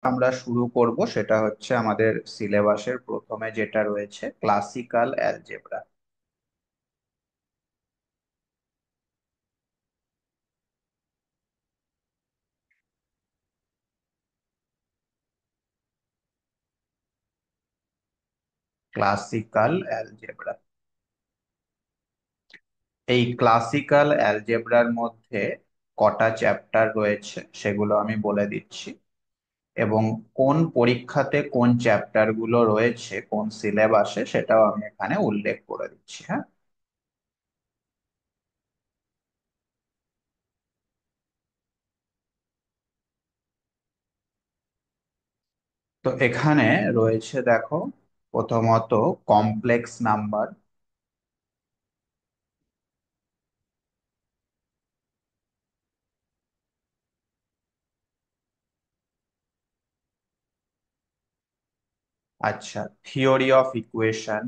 আমরা শুরু করব সেটা হচ্ছে আমাদের সিলেবাসের প্রথমে যেটা রয়েছে ক্লাসিক্যাল অ্যালজেব্রা। ক্লাসিক্যাল অ্যালজেব্রা, এই ক্লাসিক্যাল অ্যালজেব্রার মধ্যে কটা চ্যাপ্টার রয়েছে সেগুলো আমি বলে দিচ্ছি, এবং কোন পরীক্ষাতে কোন চ্যাপ্টার গুলো রয়েছে কোন সিলেবাসে সেটাও আমি এখানে উল্লেখ করে দিচ্ছি। হ্যাঁ, তো এখানে রয়েছে দেখো, প্রথমত কমপ্লেক্স নাম্বার, আচ্ছা, theory of equation,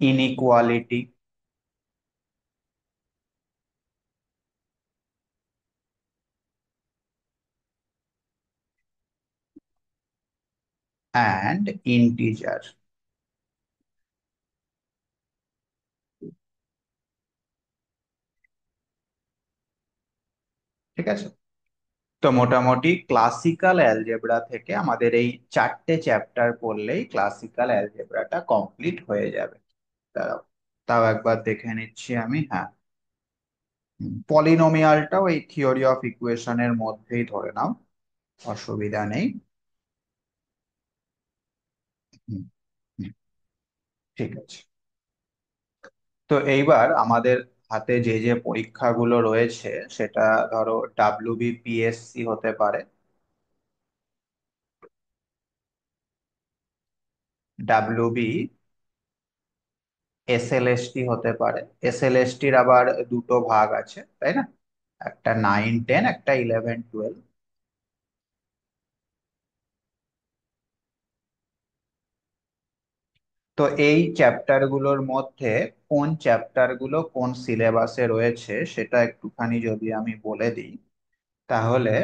inequality, and integer. ঠিক আছে, তো মোটামুটি ক্লাসিক্যাল অ্যালজেব্রা থেকে আমাদের এই চারটে চ্যাপ্টার পড়লেই ক্লাসিক্যাল অ্যালজেব্রাটা কমপ্লিট হয়ে যাবে। তাও তাও একবার দেখে নিচ্ছি আমি। হ্যাঁ, পলিনোমিয়ালটাও এই থিওরি অফ ইকুয়েশনের মধ্যেই ধরে নাও, অসুবিধা নেই। হুম, হুম, ঠিক আছে। তো এইবার আমাদের হাতে যে যে পরীক্ষাগুলো রয়েছে সেটা ধরো ডাব্লিউবিপিএসসি হতে পারে, ডাব্লিউবি এসএলএসটি হতে পারে। এসএলএসটির আবার দুটো ভাগ আছে, তাই না? একটা 9-10, একটা 11-12। তো এই চ্যাপ্টার গুলোর মধ্যে কোন চ্যাপ্টার গুলো কোন সিলেবাসে রয়েছে সেটা একটুখানি যদি আমি বলে দিই, তাহলে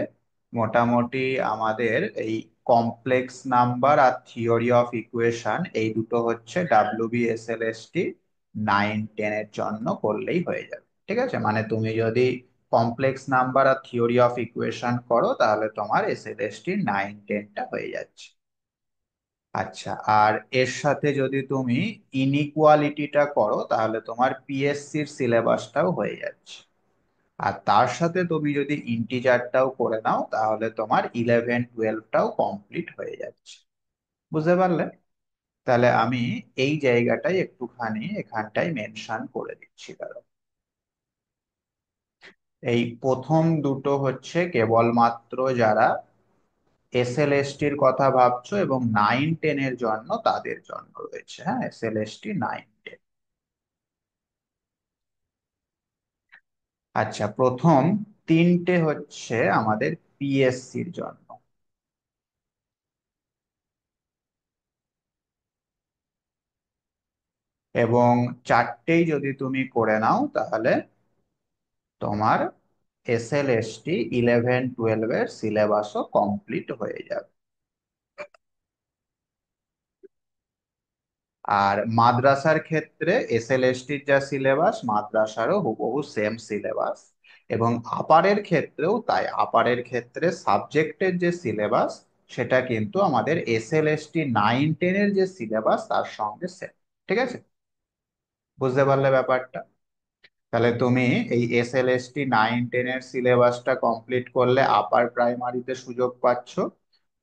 মোটামুটি আমাদের এই কমপ্লেক্স নাম্বার আর থিওরি অফ ইকুয়েশন এই দুটো হচ্ছে ডাব্লিউবিএসএলএসটি 9-10 এর জন্য করলেই হয়ে যাবে। ঠিক আছে, মানে তুমি যদি কমপ্লেক্স নাম্বার আর থিওরি অফ ইকুয়েশন করো তাহলে তোমার এসএলএসটি 9-10টা হয়ে যাচ্ছে। আচ্ছা, আর এর সাথে যদি তুমি ইনইকুয়ালিটিটা করো তাহলে তোমার পিএসসির সিলেবাসটাও হয়ে যাচ্ছে। আর তার সাথে তুমি যদি ইন্টিজারটাও করে নাও তাহলে তোমার 11-12টাও কমপ্লিট হয়ে যাচ্ছে। বুঝতে পারলে? তাহলে আমি এই জায়গাটাই একটুখানি এখানটাই মেনশন করে দিচ্ছি। কারণ এই প্রথম দুটো হচ্ছে কেবলমাত্র যারা এসএলএসটির কথা ভাবছো এবং 9-10 এর জন্য তাদের জন্য রয়েছে। হ্যাঁ, এসএলএসটি 9-10। আচ্ছা, প্রথম তিনটে হচ্ছে আমাদের পিএসসির জন্য, এবং চারটেই যদি তুমি করে নাও তাহলে তোমার এসএলএসটি 11-12 এর সিলেবাসও কমপ্লিট হয়ে যাবে। আর মাদ্রাসার ক্ষেত্রে এসএলএসটির যা সিলেবাস মাদ্রাসারও হুবহু সেম সিলেবাস, এবং আপারের ক্ষেত্রেও তাই। আপারের ক্ষেত্রে সাবজেক্টের যে সিলেবাস সেটা কিন্তু আমাদের এসএলএসটি 9-10 এর যে সিলেবাস তার সঙ্গে সেম। ঠিক আছে, বুঝতে পারলে ব্যাপারটা? তাহলে তুমি এই এসএলএসটি 9-10 এর সিলেবাসটা কমপ্লিট করলে আপার প্রাইমারিতে সুযোগ পাচ্ছ,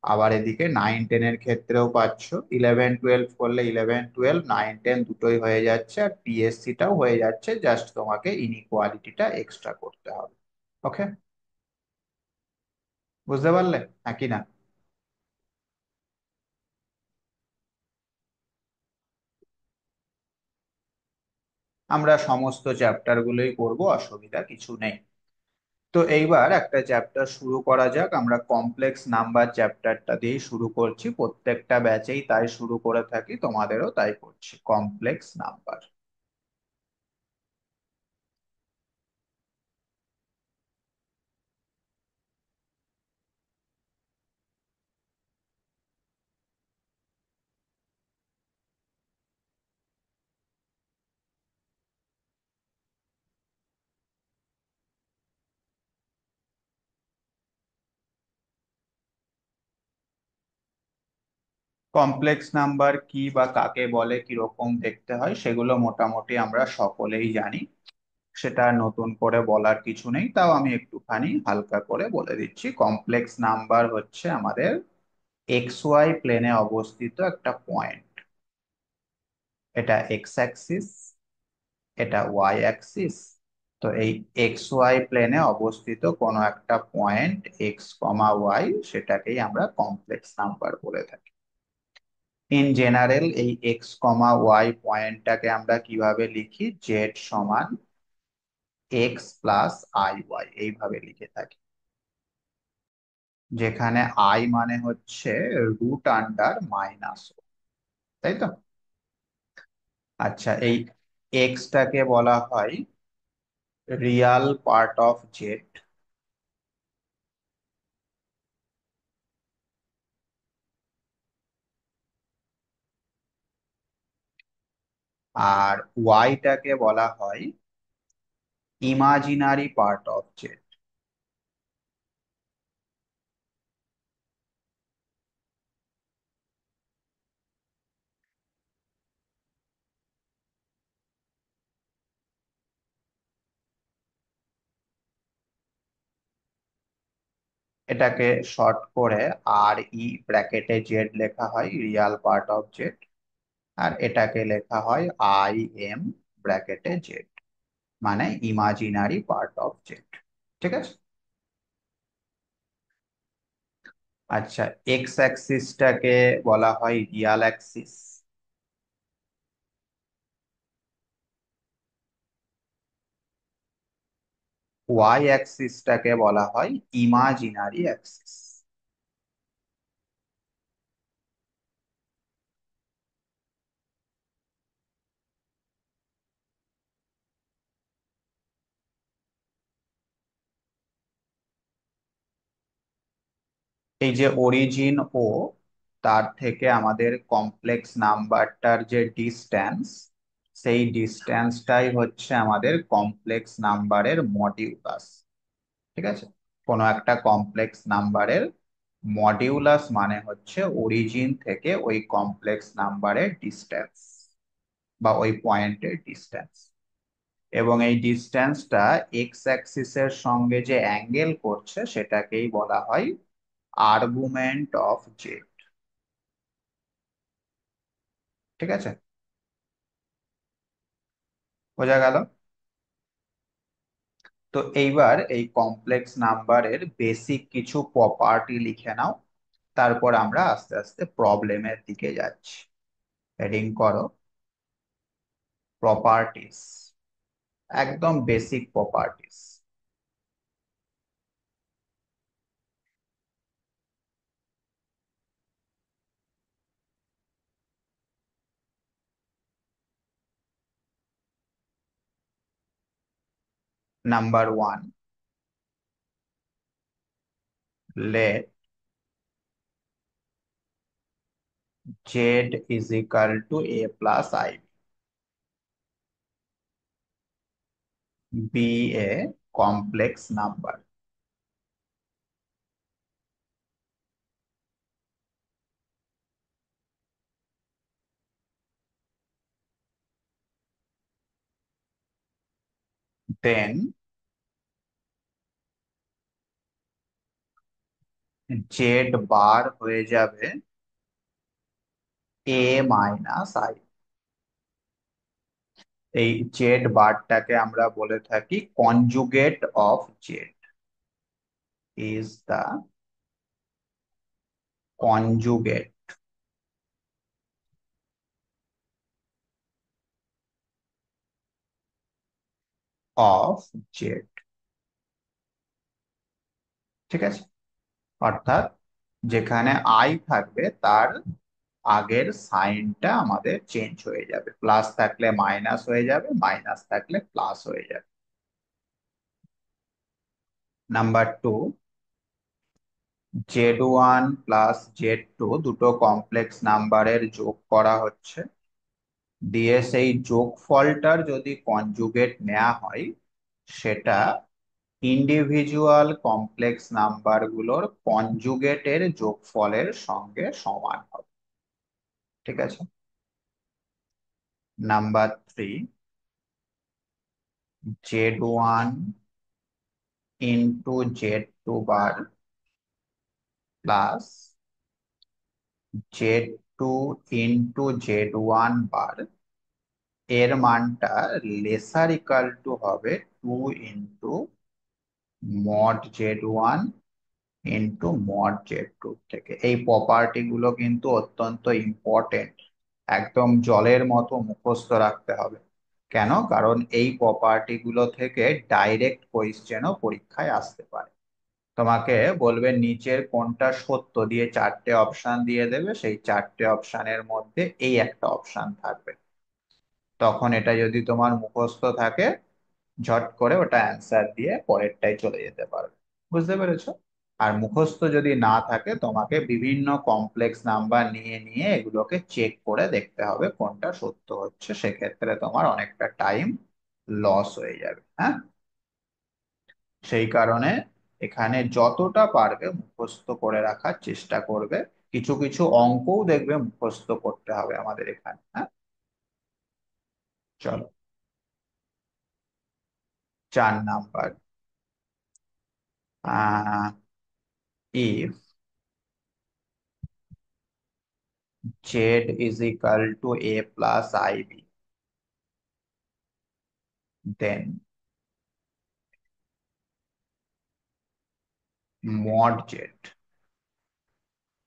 আবার এদিকে 9-10 এর ক্ষেত্রেও পাচ্ছ। 11-12 করলে 11-12, 9-10 দুটোই হয়ে যাচ্ছে, আর পিএসসিটাও হয়ে যাচ্ছে, জাস্ট তোমাকে ইনইকুয়ালিটিটা এক্সট্রা করতে হবে। ওকে, বুঝতে পারলে নাকি না? আমরা সমস্ত চ্যাপ্টার গুলোই করবো, অসুবিধা কিছু নেই। তো এইবার একটা চ্যাপ্টার শুরু করা যাক। আমরা কমপ্লেক্স নাম্বার চ্যাপ্টারটা দিয়েই শুরু করছি, প্রত্যেকটা ব্যাচেই তাই শুরু করে থাকি, তোমাদেরও তাই করছি, কমপ্লেক্স নাম্বার। কমপ্লেক্স নাম্বার কি বা কাকে বলে, কিরকম দেখতে হয়, সেগুলো মোটামুটি আমরা সকলেই জানি। সেটা নতুন করে বলার কিছু নেই, তাও আমি একটুখানি হালকা করে বলে দিচ্ছি। কমপ্লেক্স নাম্বার হচ্ছে আমাদের এক্স ওয়াই প্লেনে অবস্থিত একটা পয়েন্ট। এটা এক্স অ্যাক্সিস, এটা ওয়াই অ্যাক্সিস। তো এই এক্স ওয়াই প্লেনে অবস্থিত কোনো একটা পয়েন্ট এক্স কমা ওয়াই, সেটাকেই আমরা কমপ্লেক্স নাম্বার বলে থাকি। ইন জেনারেল এই এক্স কমা ওয়াই পয়েন্টটাকে আমরা কিভাবে লিখি, জেড সমান এক্স প্লাস আই ওয়াই, এইভাবে লিখে থাকি। যেখানে আই মানে হচ্ছে রুট আন্ডার মাইনাস, তাই তো? আচ্ছা, এই এক্সটাকে বলা হয় রিয়াল পার্ট অফ জেড, আর ওয়াইটাকে বলা হয় ইমাজিনারি পার্ট অফ জেড। এটাকে শর্ট করে আর ই ব্র্যাকেটে জেড লেখা হয়, রিয়াল পার্ট অফ জেড। আর এটাকে লেখা হয় আই এম ব্র্যাকেটে জেড, মানে ইমাজিনারি পার্ট অফ জেড। ঠিক আছে। আচ্ছা, এক্স অ্যাক্সিসটাকে বলা হয় রিয়াল অ্যাক্সিস, ওয়াই অ্যাক্সিসটাকে বলা হয় ইমাজিনারি অ্যাক্সিস। এই যে অরিজিন ও তার থেকে আমাদের কমপ্লেক্স নাম্বারটার যে ডিস্টেন্স, সেই ডিস্টেন্সটাই হচ্ছে আমাদের কমপ্লেক্স নাম্বারের মডিউলাস। ঠিক আছে। কোনো একটা কমপ্লেক্স নাম্বারের মডিউলাস মানে হচ্ছে অরিজিন থেকে ওই কমপ্লেক্স নাম্বারের ডিস্টেন্স বা ওই পয়েন্টের ডিস্টেন্স। এবং এই ডিস্টেন্সটা এক্স অ্যাক্সিসের সঙ্গে যে অ্যাঙ্গেল করছে সেটাকেই বলা হয় আর্গুমেন্ট অফ জেড। ঠিক আছে, বোঝা গেল? তো এইবার এই কমপ্লেক্স নাম্বারের বেসিক কিছু প্রপার্টি লিখে নাও, তারপর আমরা আস্তে আস্তে প্রবলেমের দিকে যাচ্ছি। হেডিং করো প্রপার্টিস, একদম basic properties. Number one, let z is equal to a plus i b a complex number. Then z bar হয়ে যাবে এ মাইনাস আই। এই জেড বারটাকে আমরা বলে থাকি conjugate of z, is the conjugate of z. ঠিক আছে, অর্থাৎ যেখানে আই থাকবে তার আগের সাইনটা আমাদের চেঞ্জ হয়ে যাবে, প্লাস থাকলে মাইনাস হয়ে যাবে, মাইনাস থাকলে প্লাস হয়ে যাবে। নাম্বার 2, Z1 প্লাস Z2 দুটো কমপ্লেক্স নাম্বারের যোগ করা হচ্ছে, দিয়ে সেই যোগফলটার যদি কনজুগেট নেওয়া হয় সেটা ইন্ডিভিজুয়াল কমপ্লেক্স নাম্বারগুলোর কনজুগেটের যোগফলের সঙ্গে সমান হবে। ঠিক আছে। নাম্বার 3, Z1 × Z2 বার প্লাস Z2 × Z1 বার, এর মানটা লেসার ইকাল টু হবে 2 × mod Z1 × mod Z2 থেকে। এই প্রপার্টি গুলো কিন্তু অত্যন্ত ইম্পর্টেন্ট, একদম জলের মতো মুখস্থ রাখতে হবে। কেন? কারণ এই প্রপার্টি গুলো থেকে ডাইরেক্ট কোয়েশ্চেনও পরীক্ষায় আসতে পারে। তোমাকে বলবে নিচের কোনটা সত্য, দিয়ে 4টে অপশন দিয়ে দেবে, সেই 4টে অপশনের মধ্যে এই একটা অপশন থাকবে। তখন এটা যদি তোমার মুখস্থ থাকে, ঝট করে ওটা অ্যান্সার দিয়ে পরেরটাই চলে যেতে পারবে। বুঝতে পেরেছো? আর মুখস্থ যদি না থাকে, তোমাকে বিভিন্ন কমপ্লেক্স নাম্বার নিয়ে নিয়ে এগুলোকে চেক করে দেখতে হবে কোনটা সত্য হচ্ছে, সেক্ষেত্রে তোমার অনেকটা টাইম লস হয়ে যাবে। হ্যাঁ, সেই কারণে এখানে যতটা পারবে মুখস্থ করে রাখার চেষ্টা করবে। কিছু কিছু অঙ্কও দেখবে মুখস্থ করতে হবে আমাদের এখানে। হ্যাঁ, চলো। 4 number, if Z = A + IB, then mod Z।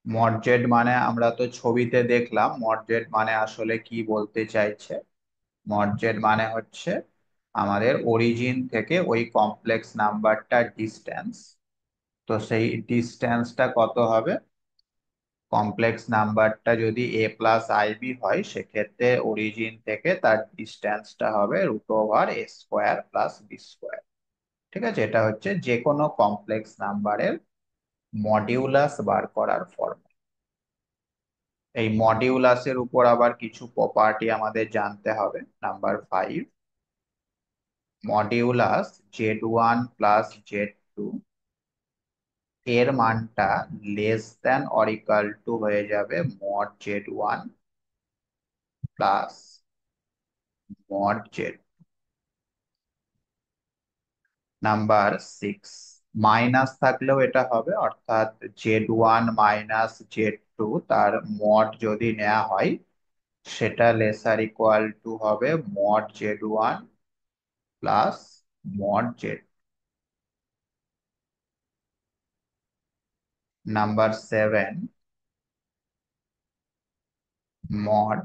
mod Z মানে আমরা তো ছবিতে দেখলাম mod Z মানে আসলে কি বলতে চাইছে। mod Z মানে হচ্ছে আমাদের অরিজিন থেকে ওই কমপ্লেক্স নাম্বারটার ডিস্টেন্স। তো সেই ডিস্টেন্সটা কত হবে? কমপ্লেক্স নাম্বারটা যদি A + IB হয়, সেক্ষেত্রে অরিজিন থেকে তার ডিস্টেন্সটা হবে √A² + B²। ঠিক আছে, এটা হচ্ছে যে কোনো কমপ্লেক্স নাম্বারের মডিউলাস বার করার ফর্মুলা। এই মডিউলাসের উপর আবার কিছু প্রপার্টি আমাদের জানতে হবে। নাম্বার 5, মডিউলাস Z1 + Z2 এর মানটা <= হয়ে যাবে mod Z1 plus mod Z। Number 6, minus থাকলেও এটা হবে, অর্থাৎ Z1 - Z2 তার মড যদি নেওয়া হয়, সেটা <= হবে mod Z1 plus mod Z। Number 7, mod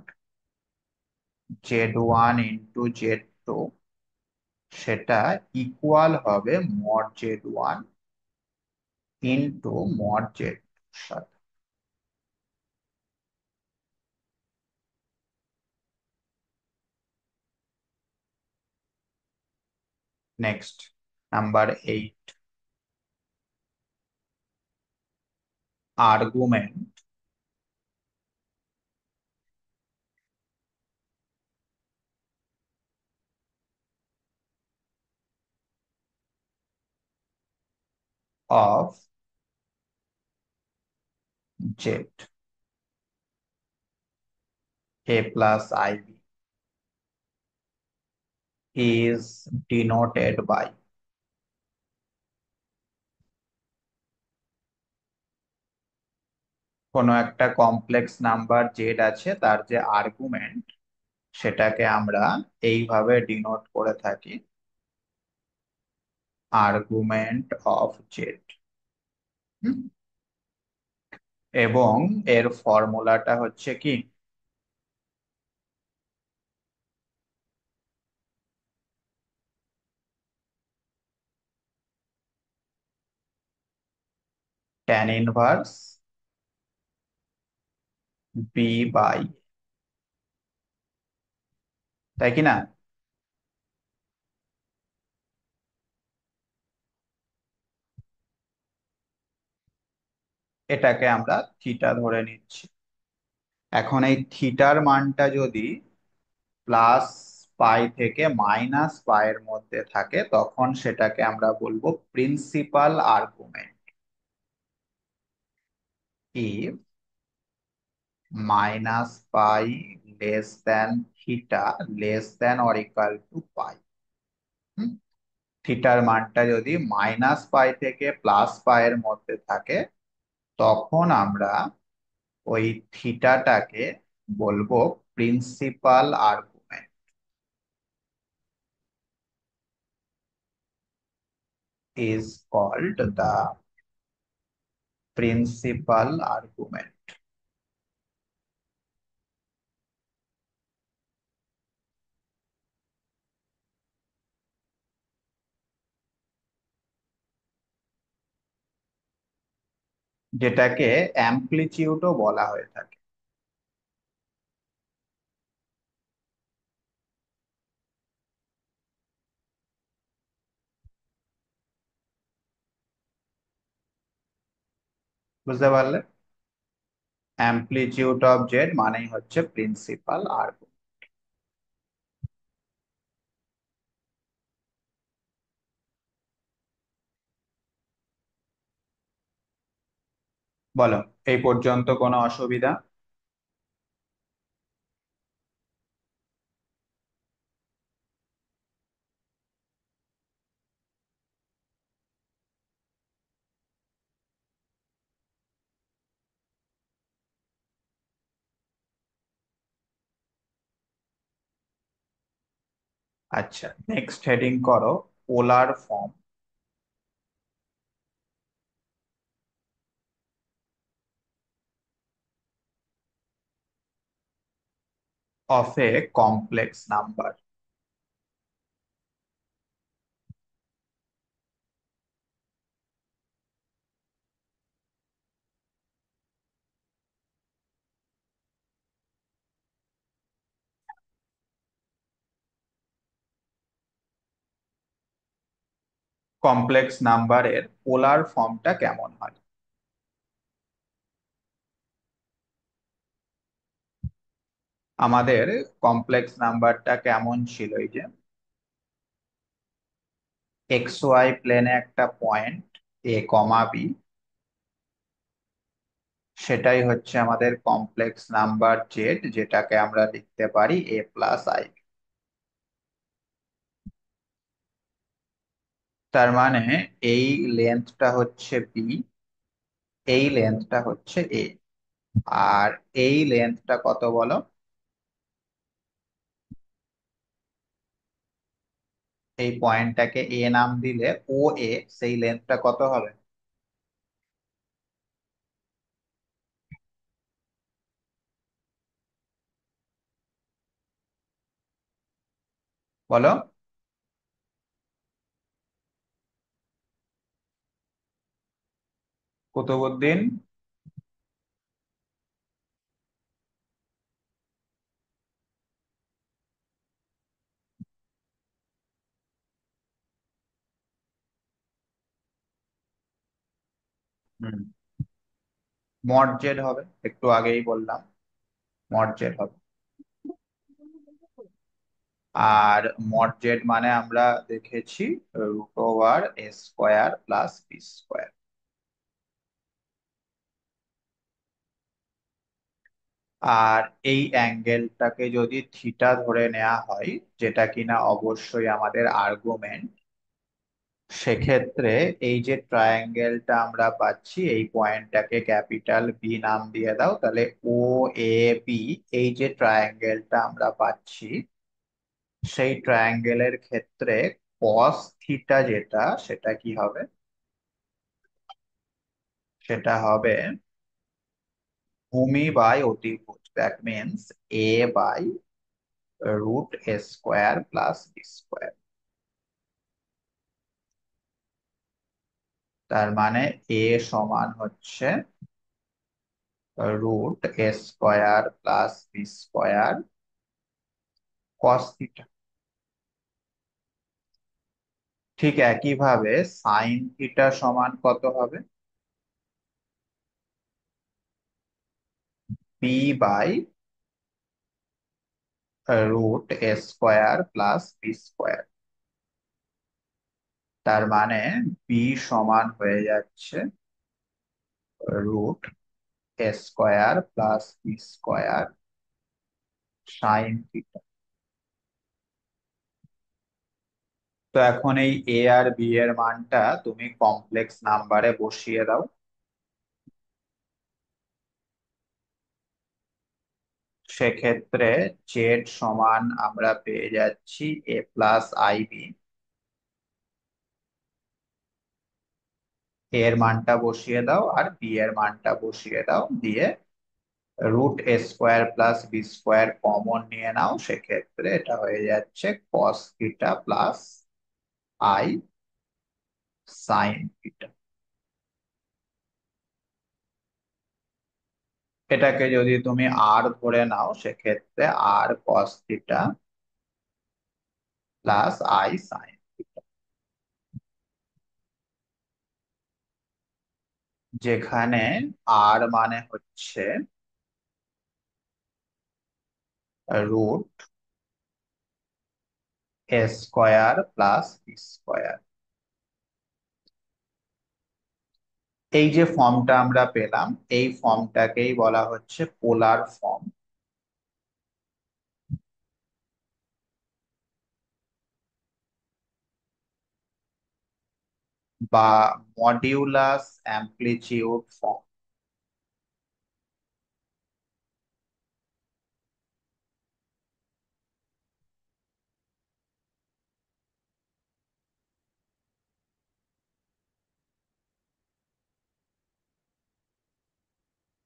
Z1 × Z2 সেটা ইকুয়াল হবে mod Z1 × mod Z সাথে। Next, number 8, argument of Z A + IB is denoted by। কোনো একটা কমপ্লেক্স নাম্বার জেড আছে, তার যে আর্গুমেন্ট সেটাকে আমরা এইভাবে ডিনোট করে থাকি, আর্গুমেন্ট অফ জেড। এবং এর ফর্মুলাটা হচ্ছে কি? ট্যান ইনভার্স বি বাই, তাই কি না? এটাকে আমরা থিটা ধরে নিচ্ছি। এখন এই থিটার মানটা যদি প্লাস পাই থেকে মাইনাস পাইয়ের মধ্যে থাকে, তখন সেটাকে আমরা বলবো principal argument. If minus pi less than theta less than or equal to pi, থিটার মানটা যদি মাইনাস পাই থেকে প্লাস পাইয়ের মধ্যে থাকে, তখন আমরা ওই থিটাটাকে বলবো principal argument, is called the principal argument. যেটাকে অ্যামপ্লিটিউডও বলা হয়ে থাকে। বুঝতে পারলে? অ্যামপ্লিটিউড অফ জেড মানেই হচ্ছে প্রিন্সিপাল আর্গুমেন্ট। বলো, এই পর্যন্ত কোনো অসুবিধা? আচ্ছা, নেক্সট হেডিং করো polar form of A complex number. Complex নাম্বারের পোলার ফর্মটা কেমন হয়? আমাদের কমপ্লেক্স নাম্বারটা কেমন ছিল, এই যে এক্স ওয়াই প্লেনে একটা পয়েন্ট এ কমা বি, সেটাই হচ্ছে আমাদের কমপ্লেক্স নাম্বার জেড, যেটাকে আমরা লিখতে পারি এ প্লাস আই। তার মানে এই লেন্থটা হচ্ছে বি, এই লেন্থটা হচ্ছে এ, আর এই লেন্থটা কত বলো? এই পয়েন্টটাকে এ নাম দিলে ও এ, সেই লেন্থটা কত হবে? বলো। কুতুবুদ্দিন। হুম, মড জেড হবে, একটু আগেই বললাম, মড জেড হবে। আর মড জেড মানে আমরা দেখেছি root over a square plus b square. আর এই অ্যাঙ্গেলটাকে যদি থিটা ধরে নেওয়া হয়, যেটা কিনা অবশ্যই আমাদের আর্গুমেন্ট, সেক্ষেত্রে এই যে ট্রায়াঙ্গেলটা আমরা পাচ্ছি, এই পয়েন্টটাকে ক্যাপিটাল বি নাম দিয়ে দাও, তাহলে ও এ বি, এই যে ট্রায়াঙ্গেলটা আমরা পাচ্ছি, সেই ট্রায়াঙ্গেলের ক্ষেত্রে কস থিটা যেটা, সেটা কি হবে? সেটা হবে ভূমি বাই অতিভুজ, that means a by root a square plus b square. তার মানে এ সমান হচ্ছে root a square plus b square cos theta. ঠিক একইভাবে সাইন থিটা সমান কত হবে? B by root a square plus b square. তার মানে বি সমান হয়ে যাচ্ছে root a square plus b square sine theta. তো এখন এই এ আর বি এর মানটা তুমি কমপ্লেক্স নাম্বারে বসিয়ে দাও। সেক্ষেত্রে জেড সমান আমরা পেয়ে যাচ্ছি এ প্লাস আই বি। এর মানটা বসিয়ে দাও আর বি এর মানটা বসিয়ে দাও, দিয়ে root a square plus b square common নিয়ে নাও। সেক্ষেত্রে এটা হয়ে যাচ্ছে cos theta plus i sine theta. এটাকে যদি তুমি আর ধরে নাও সেক্ষেত্রে r cos theta plus i sine theta, যেখানে আর মানে হচ্ছে root a square plus b square. এই যে ফর্মটা আমরা পেলাম, এই ফর্মটাকেই বলা হচ্ছে পোলার ফর্ম বা মডিউলাস অ্যামপ্লিটিউড ফর্ম।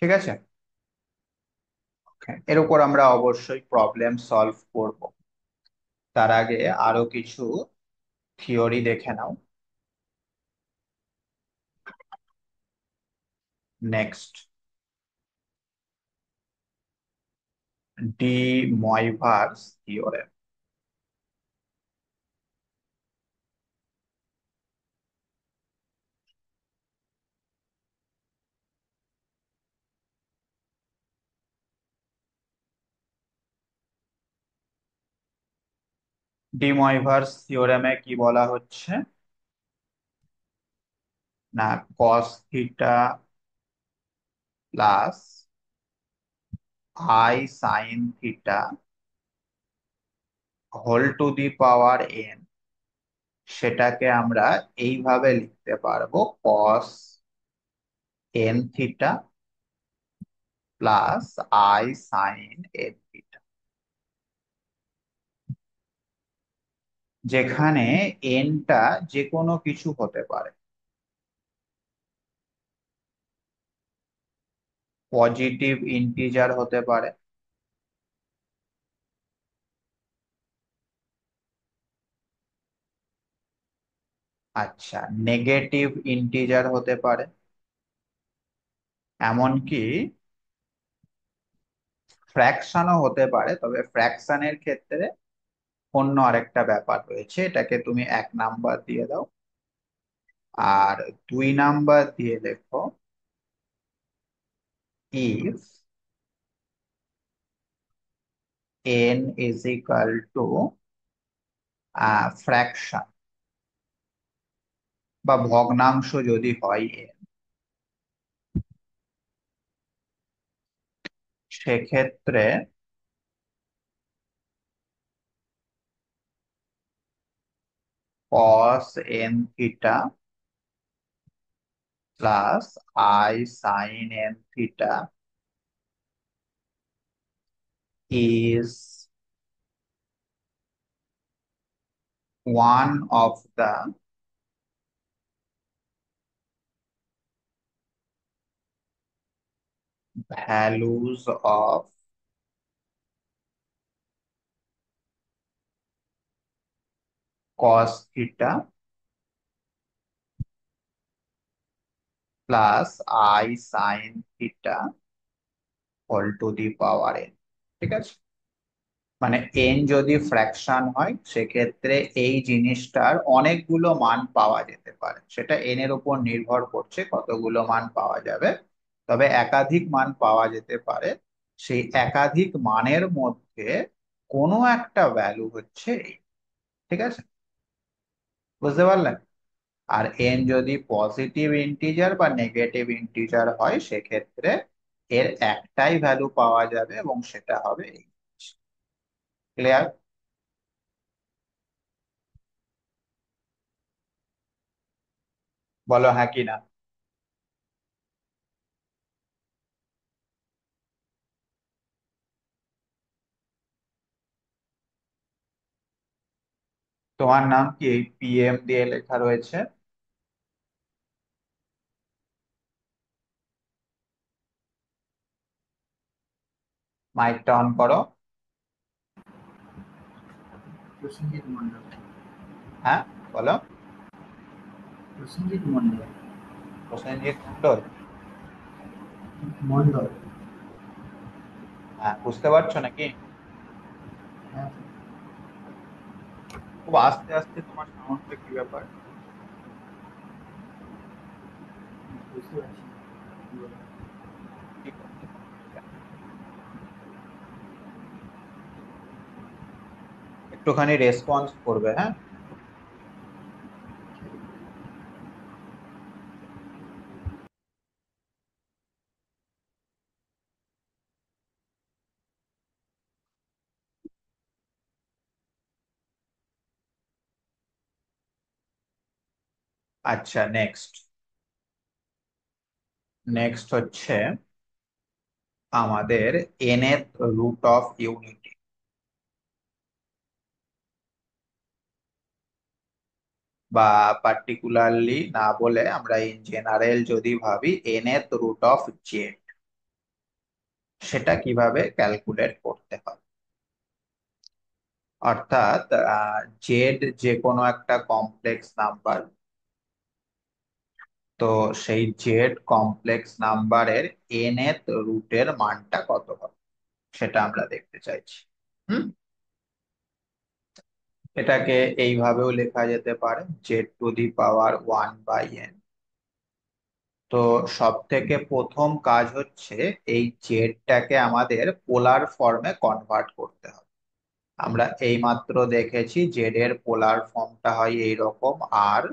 ঠিক আছে, এর উপর আমরা অবশ্যই প্রবলেম সলভ করব। তার আগে আরো কিছু থিওরি দেখে নাও। Next, de Moivre's theorem. De Moivre's থিওরেমে কি বলা হচ্ছে না, cos theta plus i sine theta whole to the power n, সেটাকে আমরা এইভাবে লিখতে পারবো cos n theta plus i sine n theta, যেখানে এনটা যে কোনো কিছু হতে পারে। পজিটিভ ইন্টিজার হতে পারে, আচ্ছা নেগেটিভ ইন্টিজার হতে পারে, এমনকি ফ্র্যাকশনও হতে পারে। তবে ফ্র্যাকশনের ক্ষেত্রে অন্য আরেকটা ব্যাপার রয়েছে, এটাকে তুমি 1 নাম্বার দিয়ে দাও। আর 2 নাম্বার দিয়ে লেখো if n is equal to fraction বা ভগ্নাংশ যদি হয় n, সেক্ষেত্রে cos n theta plus I sin n theta is one of the values of cos theta plus i sine theta whole to the power n. ঠিক আছে, মানে N যদি fraction হয় সেক্ষেত্রে এই জিনিসটার অনেকগুলো মান পাওয়া যেতে পারে, সেটা এন এর উপর নির্ভর করছে কতগুলো মান পাওয়া যাবে, তবে একাধিক মান পাওয়া যেতে পারে। সেই একাধিক মানের মধ্যে কোনো একটা ভ্যালু হচ্ছে এই। ঠিক আছে, বুঝতে পারলেন? আর এন যদি পজিটিভ ইন্টিজার বা নেগেটিভ ইন্টিজার হয় সেক্ষেত্রে এর একটাই ভ্যালু পাওয়া যাবে এবং সেটা হবে এই। ক্লিয়ার? বলো হ্যাঁ কি না। তোমার নাম কি এই পিএম দিয়ে লেখা রয়েছে? মাইকটা অন করো। প্রসেনজিৎ মন্ডল। হ্যাঁ, বলো। প্রসেনজিৎ মন্ডল। প্রসেনজিৎ মন্ডল? মন্ডল। হ্যাঁ, বুঝতে পারছো নাকি? হ্যাঁ, খুব আস্তে আস্তে তোমার সাউন্ডটা, কি ব্যাপার? বুঝতে পারছি। কি হচ্ছে তোমার এটা? একটুখানি রেসপন্স করবে, হ্যাঁ। আচ্ছা, নেক্সট। নেক্সট হচ্ছে আমাদের nth রুট অফ ইউনিটি, বা পার্টিকুলারলি না বলে আমরা ইন জেনারেল যদি ভাবি nth রুট অফ জেড, সেটা কিভাবে ক্যালকুলেট করতে হয়। অর্থাৎ জেড যে কোনো একটা কমপ্লেক্স নাম্বার, তো সেই জেড কমপ্লেক্স নাম্বারের nth রুটের মানটা কত হবে সেটা আমরা দেখতে চাইছি। হুম, এটাকে এইভাবেও লেখা যেতে পারে, Z two the power 1/n। তো সব থেকে প্রথম কাজ হচ্ছে এই জেডটাকে আমাদের পোলার ফর্মে কনভার্ট করতে হবে। আমরা এইমাত্র দেখেছি জেড এর পোলার ফর্মটা হয় এইরকম, আর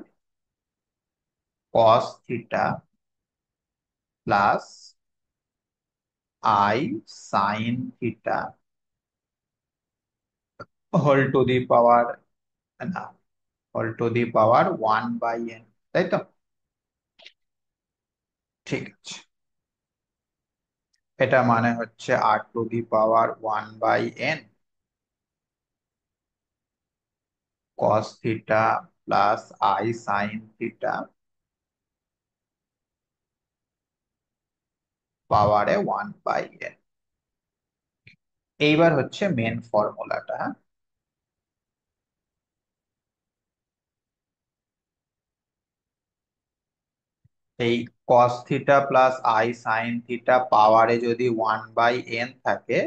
cos theta plus i sine theta whole to the power, না, whole to the power 1/n, তাই তো? ঠিক আছে, এটা মানে হচ্ছে r to the power 1/n cos theta plus i sine theta পাওয়ারে 1/n। এইবার হচ্ছে মেন ফর্মুলাটা। এই cos theta plus i sine theta পাওয়ারে যদি 1/n থাকে,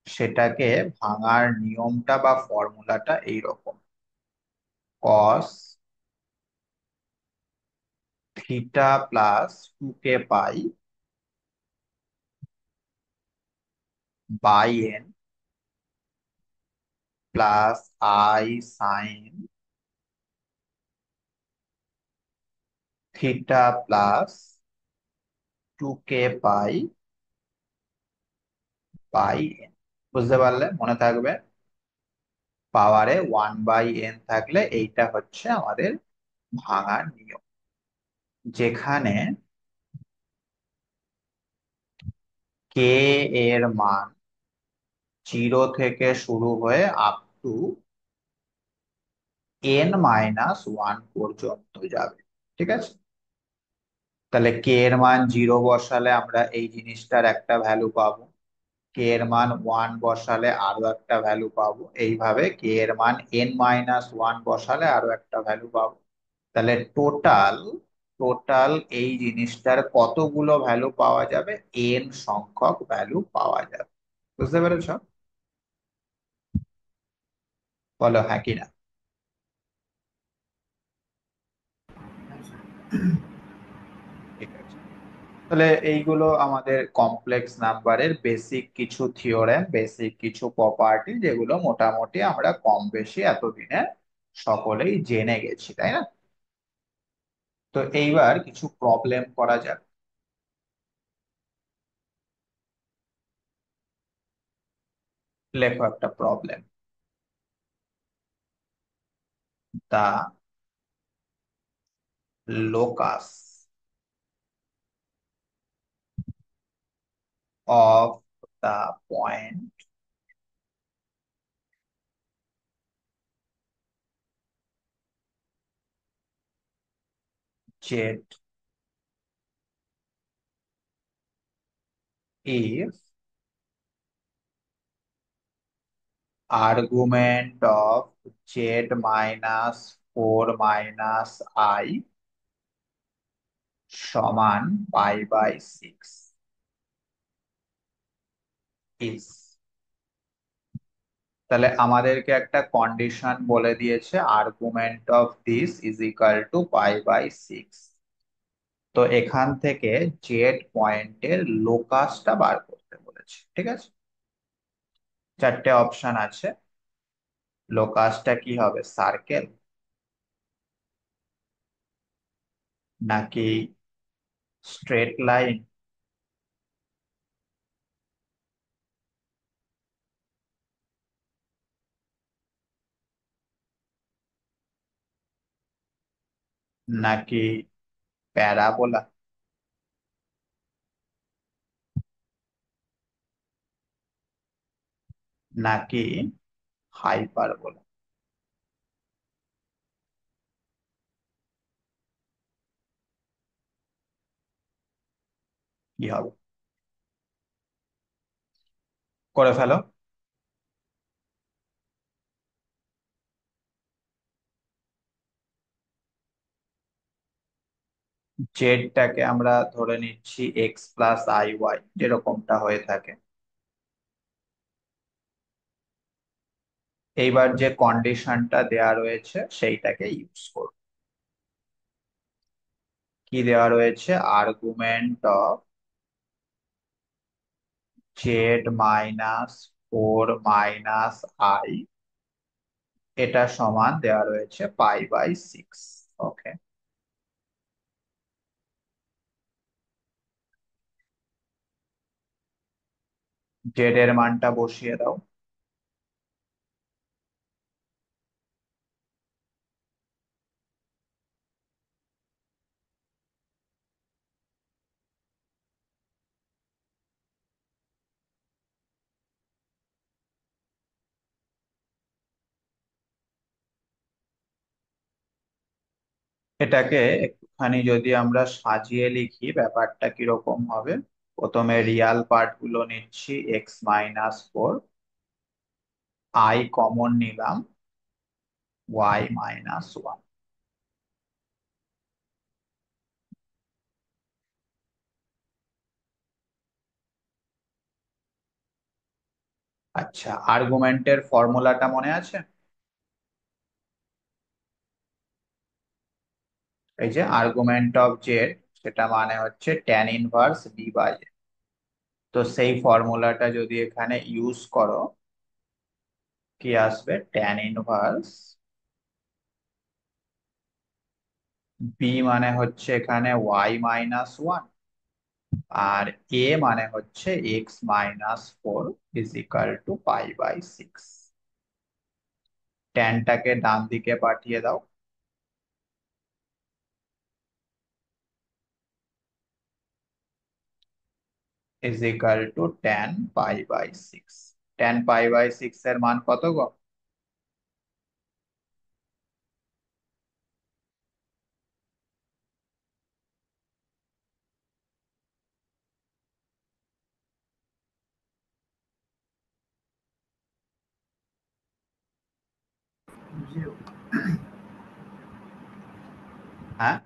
সেটাকে ভাঙার নিয়মটা বা ফর্মুলাটা এইরকম: cos theta plus 2k pi by n plus i sine theta plus 2k pi by n. বুঝতে পারলে? মনে থাকবে, পাওয়ারে 1/n থাকলে এইটা হচ্ছে আমাদের ভাঙার নিয়ম, যেখানে কে এর মান 0 থেকে শুরু হয়ে আপ টু n-1 পর্যন্ত যাবে। ঠিক আছে, তাহলে কে এর মান 0 বসালে আমরা এই জিনিসটার একটা ভ্যালু পাবো, কে এর মান 1 বসালে আরো একটা ভ্যালু পাবো, এইভাবে কে এর মান n-1 বসালে আরো একটা ভ্যালু পাবো। তাহলে টোটাল টোটাল এই জিনিসটার কতগুলো ভ্যালু পাওয়া যাবে, এন সংখ্যক ভ্যালু পাওয়া যাবে। বুঝতে পেরেছ? বলো হ্যাঁ কি না। হ্যাঁ স্যার। ঠিক আছে, তাহলে এইগুলো আমাদের কমপ্লেক্স নাম্বারের বেসিক কিছু থিওরেম, বেসিক কিছু প্রপার্টি, যেগুলো মোটামুটি আমরা কম বেশি এতদিনে সকলেই জেনে গেছি, তাই না? তো এইবার কিছু প্রবলেম করা যাক। লেখো একটা problem. The locus of the point z if argument of z minus 4 minus I সমান পাই বাই 6 is। তাহলে আমাদেরকে একটা কন্ডিশন বলে দিয়েছে, argument of this is equal to pi by 6। তো এখান থেকে জেড পয়েন্টের লোকাসটা বার করতে বলেছে, ঠিক আছে? চারটে অপশন আছে। লোকাসটা কি হবে, সার্কেল নাকি স্ট্রেট লাইন নাকি প্যারাবোলা নাকি হাইপারবোলা? কি হবে? করে ফেলো। জেডটাকে আমরা ধরে নিচ্ছি এক্স প্লাস আই ওয়াই, যেরকমটা হয়ে থাকে। এইবার যে কন্ডিশনটা দেয়া রয়েছে সেইটাকে ইউজ করব। কি দেওয়া রয়েছে, argument of Z minus 4 minus I, এটা সমান দেওয়া রয়েছে পাই বাই 6। ওকে, জেড এর মানটা বসিয়ে দাও। এটাকে একটুখানি যদি আমরা সাজিয়ে লিখি, ব্যাপারটা কিরকম হবে। প্রথমে রিয়াল পার্ট গুলো নিচ্ছি, x-4, আই কমন নিলাম, y-1। আচ্ছা, আর্গুমেন্টের ফর্মুলাটা মনে আছে? এই যে আর্গুমেন্ট অফ জেড, সেটা মানে হচ্ছে ট্যান ইনভার্স বি বাই এ। তো সেই ফর্মুলাটা যদি এখানে ইউজ করো, কি আসবে, ট্যান ইনভার্স বি মানে হচ্ছে এখানে y-1, আর এ মানে হচ্ছে x-4 is equal to pi by 6। ট্যানটাকে ডান দিকে পাঠিয়ে দাও, is equal to tan pi by 6। Tan pi by 6 এর মান কত গো? 0। হ্যাঁ,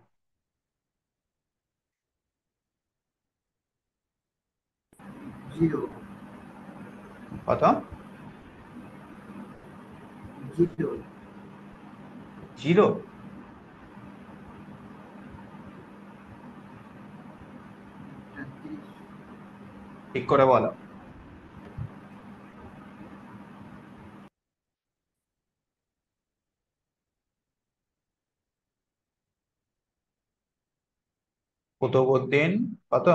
জিরো। কত? জিরো। জিরো? তেত্রিশ। ঠিক করে বলো। কুতুবউদ্দিন কত?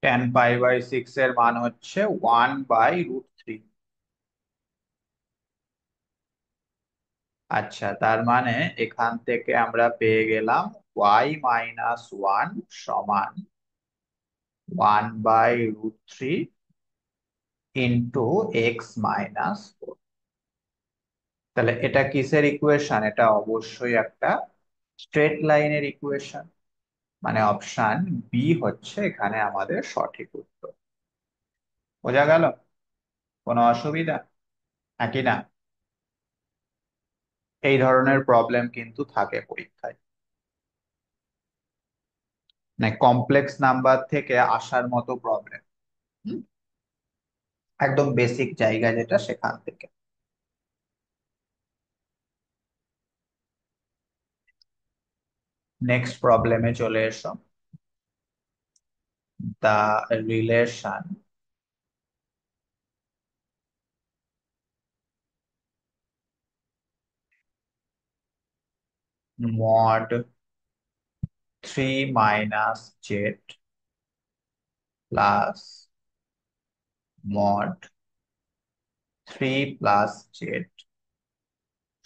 10 π/6 এর মান হচ্ছে 1/√3। আচ্ছা, তার মানে এখান থেকে আমরা পেয়ে গেলাম y-1 সমান 1/√3 ইন্টু x-4। তাহলে এটা কিসের ইকুয়েশন? এটা অবশ্যই একটা স্ট্রেট লাইনের ইকুয়েশন। মানে অপশন বি হচ্ছে এখানে আমাদের সঠিক উত্তর। বোঝা গেল? কোনো অসুবিধা নাকি না? এই ধরনের প্রবলেম কিন্তু থাকে পরীক্ষায়, মানে কমপ্লেক্স নাম্বার থেকে আসার মতো প্রবলেম। একদম বেসিক জায়গা যেটা, সেখান থেকে। নেক্সট প্রবলেমে চলে এসো। The relation mod 3 - z plus mod 3 + z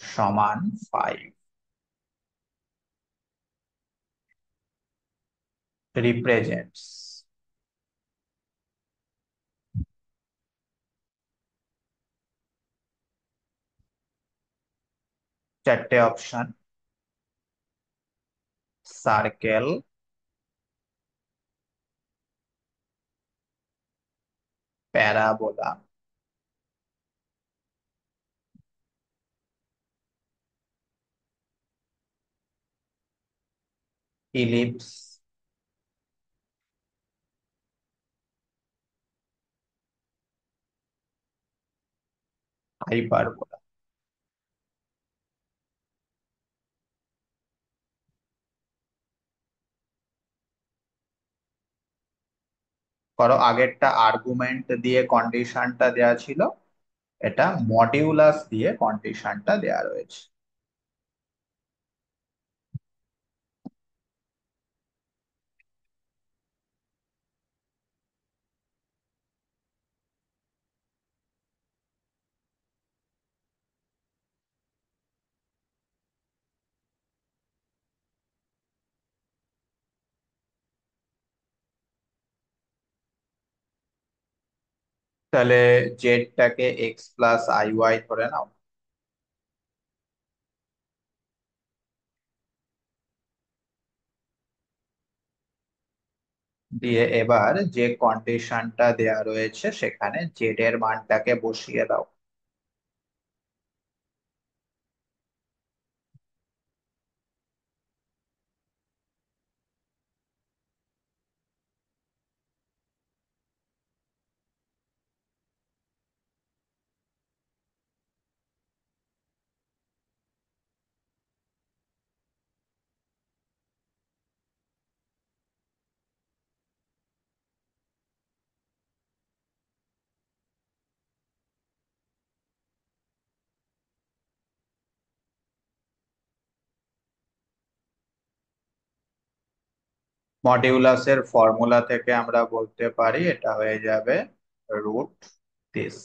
সমান 5 রিপ্রেজেন্টস। চারটে option: circle, parabola, ellipse, hyperbola. করো, আগেরটা আর্গুমেন্ট দিয়ে কন্ডিশনটা দেয়া ছিল, এটা মডিউলাস দিয়ে কন্ডিশনটা দেয়া রয়েছে। তাহলে জেডটাকে x+iy ধরে নাও। দিয়ে এবার যে কন্ডিশনটা দেয়া রয়েছে সেখানে জেড এর মানটাকে বসিয়ে দাও। মডিউলাসের ফর্মুলা থেকে আমরা বলতে পারি এটা হয়ে যাবে √this।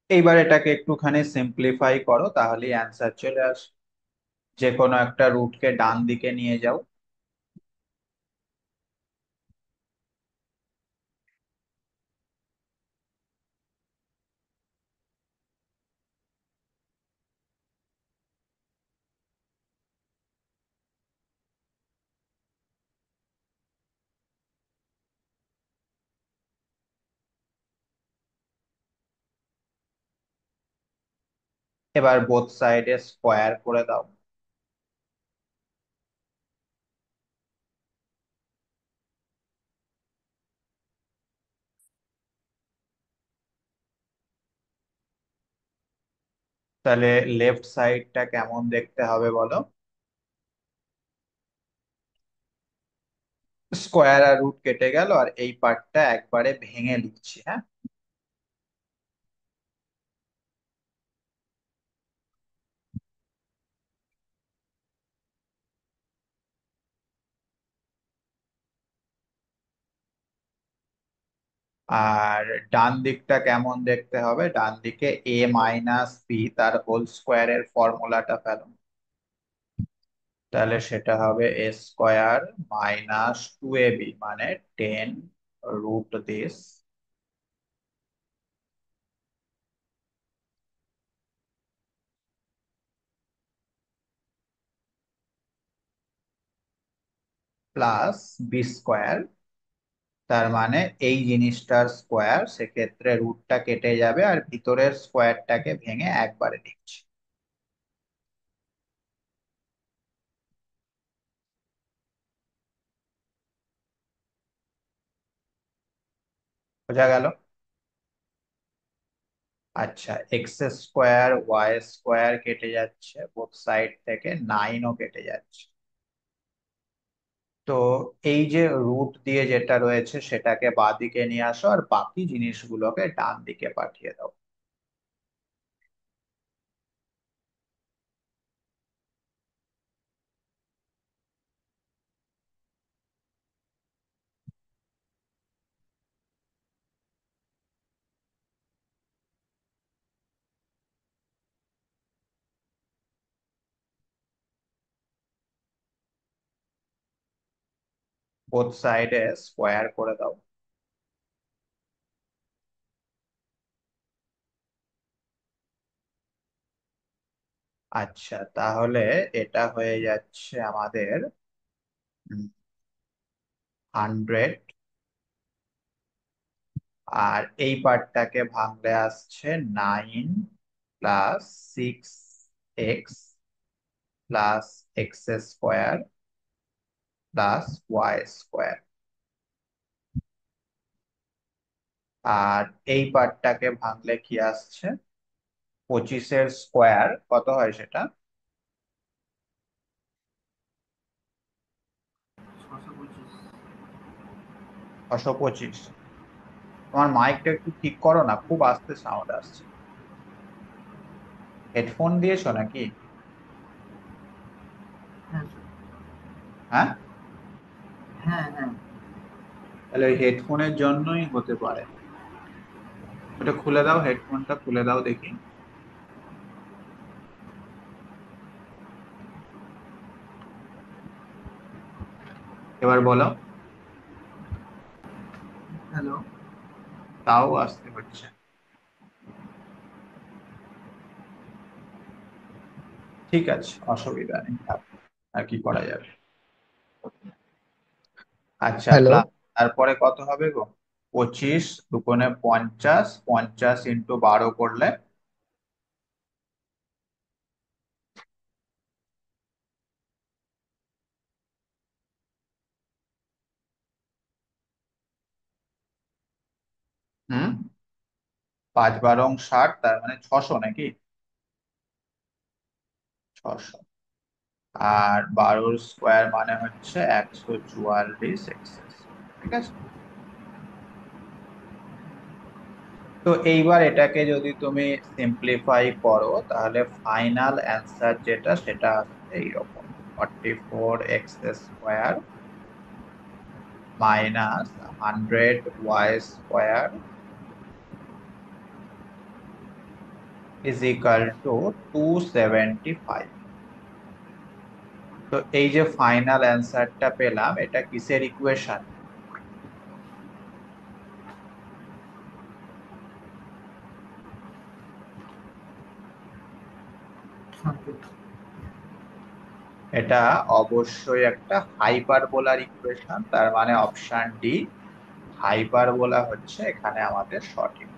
এইবার এটাকে একটুখানি সিম্পলিফাই করো, তাহলেই অ্যান্সার চলে আসে। যে কোনো একটা রুটকে ডান দিকে নিয়ে যাও। এবার বোথ সাইডে স্কোয়ার করে দাও। তাহলে লেফট সাইডটা কেমন দেখতে হবে বলো? স্কোয়ার আর রুট কেটে গেল, আর এই পার্টটা একবারে ভেঙে লিখছি, হ্যাঁ। আর ডান দিকটা কেমন দেখতে হবে? ডান দিকে এ মাইনাস বি তার হোল স্কোয়ারের ফর্মুলাটা ফেলো। তাহলে সেটা হবে এ স্কোয়ার মাইনাস 2ab, মানে 10 √this, প্লাস বি স্কোয়ার। তার মানে এই জিনিসটার স্কোয়ার, সেক্ষেত্রে রুটটা কেটে যাবে আর ভিতরের স্কোয়ারটাকে ভেঙে একবারে লিখছি। বোঝা গেল? আচ্ছা, এক্স স্কোয়ার ওয়াই স্কোয়ার কেটে যাচ্ছে, বোথ সাইড থেকে 9ও কেটে যাচ্ছে। তো এই যে রুট দিয়ে যেটা রয়েছে সেটাকে বাঁদিকে নিয়ে আসো, আর বাকি জিনিসগুলোকে ডান দিকে পাঠিয়ে দাও। বোথ সাইডে স্কোয়ার করে দাও। আচ্ছা, তাহলে এটা হয়ে যাচ্ছে আমাদের 100, আর এই পার্টটাকে ভাঙলে আসছে 9 + 6x +x² +y²। আর এই পার্টটাকে ভাঙলে কি আসছে? 25-এর স্কোয়ার কত হয় সেটা? 625। 625। তোমার মাইকটা একটু ঠিক করো না, খুব আস্তে সাউন্ড আসছে। হেডফোন দিয়েছো নাকি? হ্যাঁ স্যার। হ্যাঁ। হ্যাঁ হ্যাঁ। তাহলে ওই হেডফোনের জন্যই হতে পারে। ওটা খুলে দাও, হেডফোনটা খুলে দাও দেখি। এবার বলো। হ্যালো। তাও আসতে হচ্ছে। ঠিক আছে, অসুবিধা নেই, থাক। আর কি করা যাবে। আচ্ছা, হ্যালো। প্লাস তারপরে কত হবে গো? 25 × 50, 50 × 12 করলে? হুম, 5 × 12 = 60, তার মানে 600 নাকি? 600। আর 12 স্কোয়ার মানে হচ্ছে 144 ঠিক আছে। তো এইবার এটাকে যদি তুমি সিম্পলিফাই করো, তাহলে ফাইনাল অ্যান্সার যেটা সেটা আসছে এইরকম: 44x² - 100y² is equal two 275। তো এই যে ফাইনাল অ্যান্সারটা পেলাম, এটা কিসের ইকুয়েশন? সার্কেল। এটা অবশ্যই একটা হাইপারবোলার ইকুয়েশন, তার মানে অপশন ডি, হাইপারবোলা হচ্ছে এখানে আমাদের সঠিক।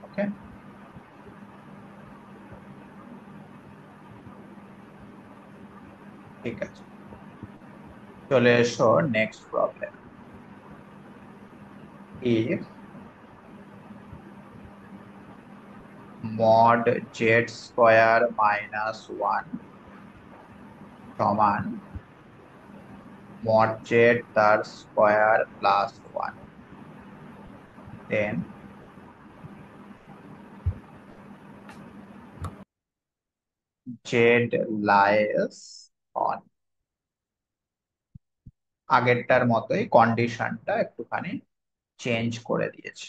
ওকে, ঠিক আছে, চলে এসো next problem. If mod z square minus one সমান মড জেড তার square plus one, then z lies on. আগেরটার মতোই কন্ডিশনটা একটুখানি চেঞ্জ করে দিয়েছে।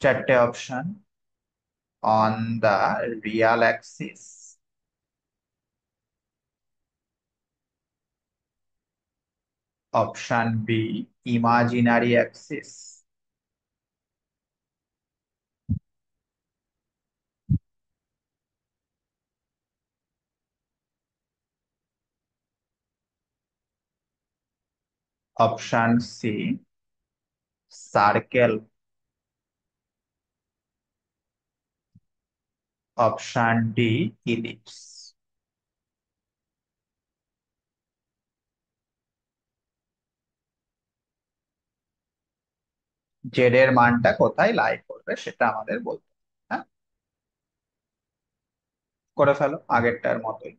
চারটে option: on the real axis, option b imaginary axis, option c circle, option d ellipse. Z এর মানটা কোথায় লাই করবে সেটা আমাদের বলতে হবে। হ্যাঁ, করে ফেলো আগেরটার মতোই।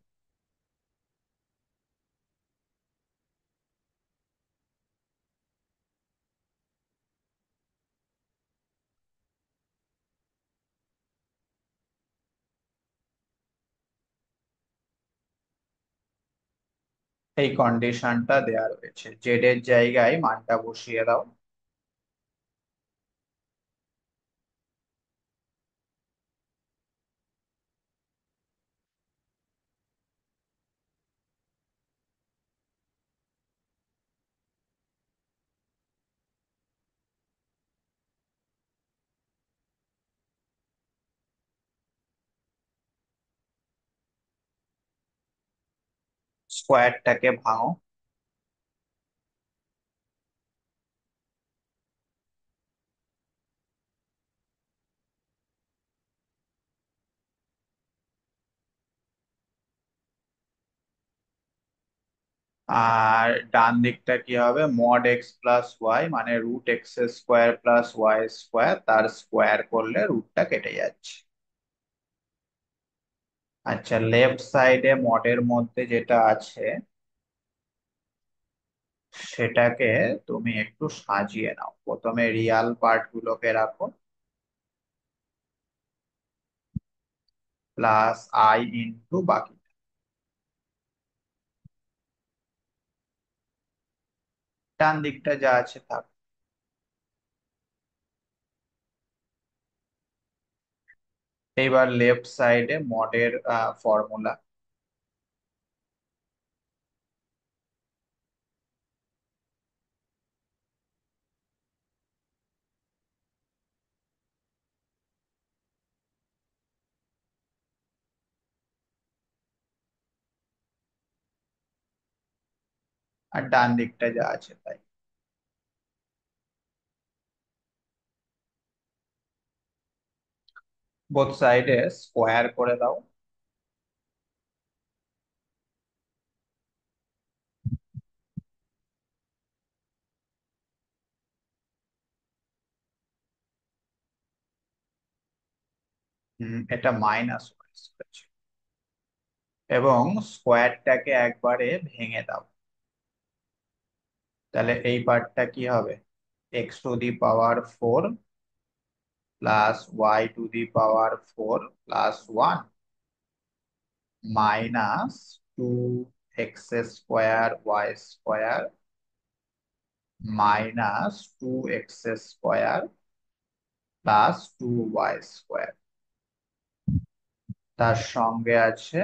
এই কন্ডিশনটা দেয়া রয়েছে, জেড এর জায়গায় মানটা বসিয়ে দাও। স্কোয়ারটাকে ভাঙো। আর ডান দিকটা কি হবে? মড এক্স প্লাস ওয়াই মানে root x square plus y square, তার স্কোয়ার করলে রুটটা কেটে যাচ্ছে। আচ্ছা, লেফট সাইডে মডের মধ্যে যেটা আছে সেটাকে তুমি একটু সাজিয়ে নাও। প্রথমে রিয়াল পার্ট গুলোকে রাখো, প্লাস আই ইন্টু বাকি। ডান দিকটা যা আছে থাক। এইবার লেফট সাইডে মডের ফর্মুলা। আর ডান দিকটা যা আছে তাই। বোথ সাইডে স্কোয়ার করে দাও। এটা মাইনাস ওয়াই, এবং স্কোয়ারটাকে একবারে ভেঙে দাও। তাহলে এই পার্টটা কি হবে? X to the power four plus y to the power four plus one minus two x square y square minus two x square plus two y square. তার সঙ্গে আছে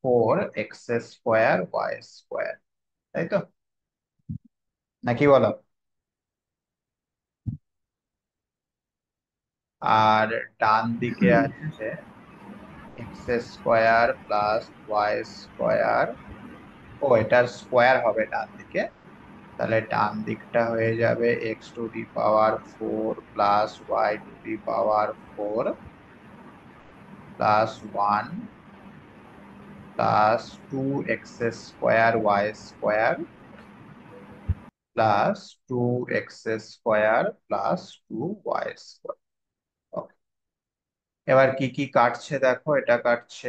4x² y², তাই তো, নাকি বলো? আর ডান দিকে হ্যাঁ আছে x² + y²। ও, এটার স্কোয়ার হবে ডান দিকে। তাহলে ডান দিকটা হয়ে যাবে x⁴ + y⁴ +1 +2x² y² +2x² + 2y²। ওকে। এবার কি কি কাটছে দেখো, এটা কাটছে,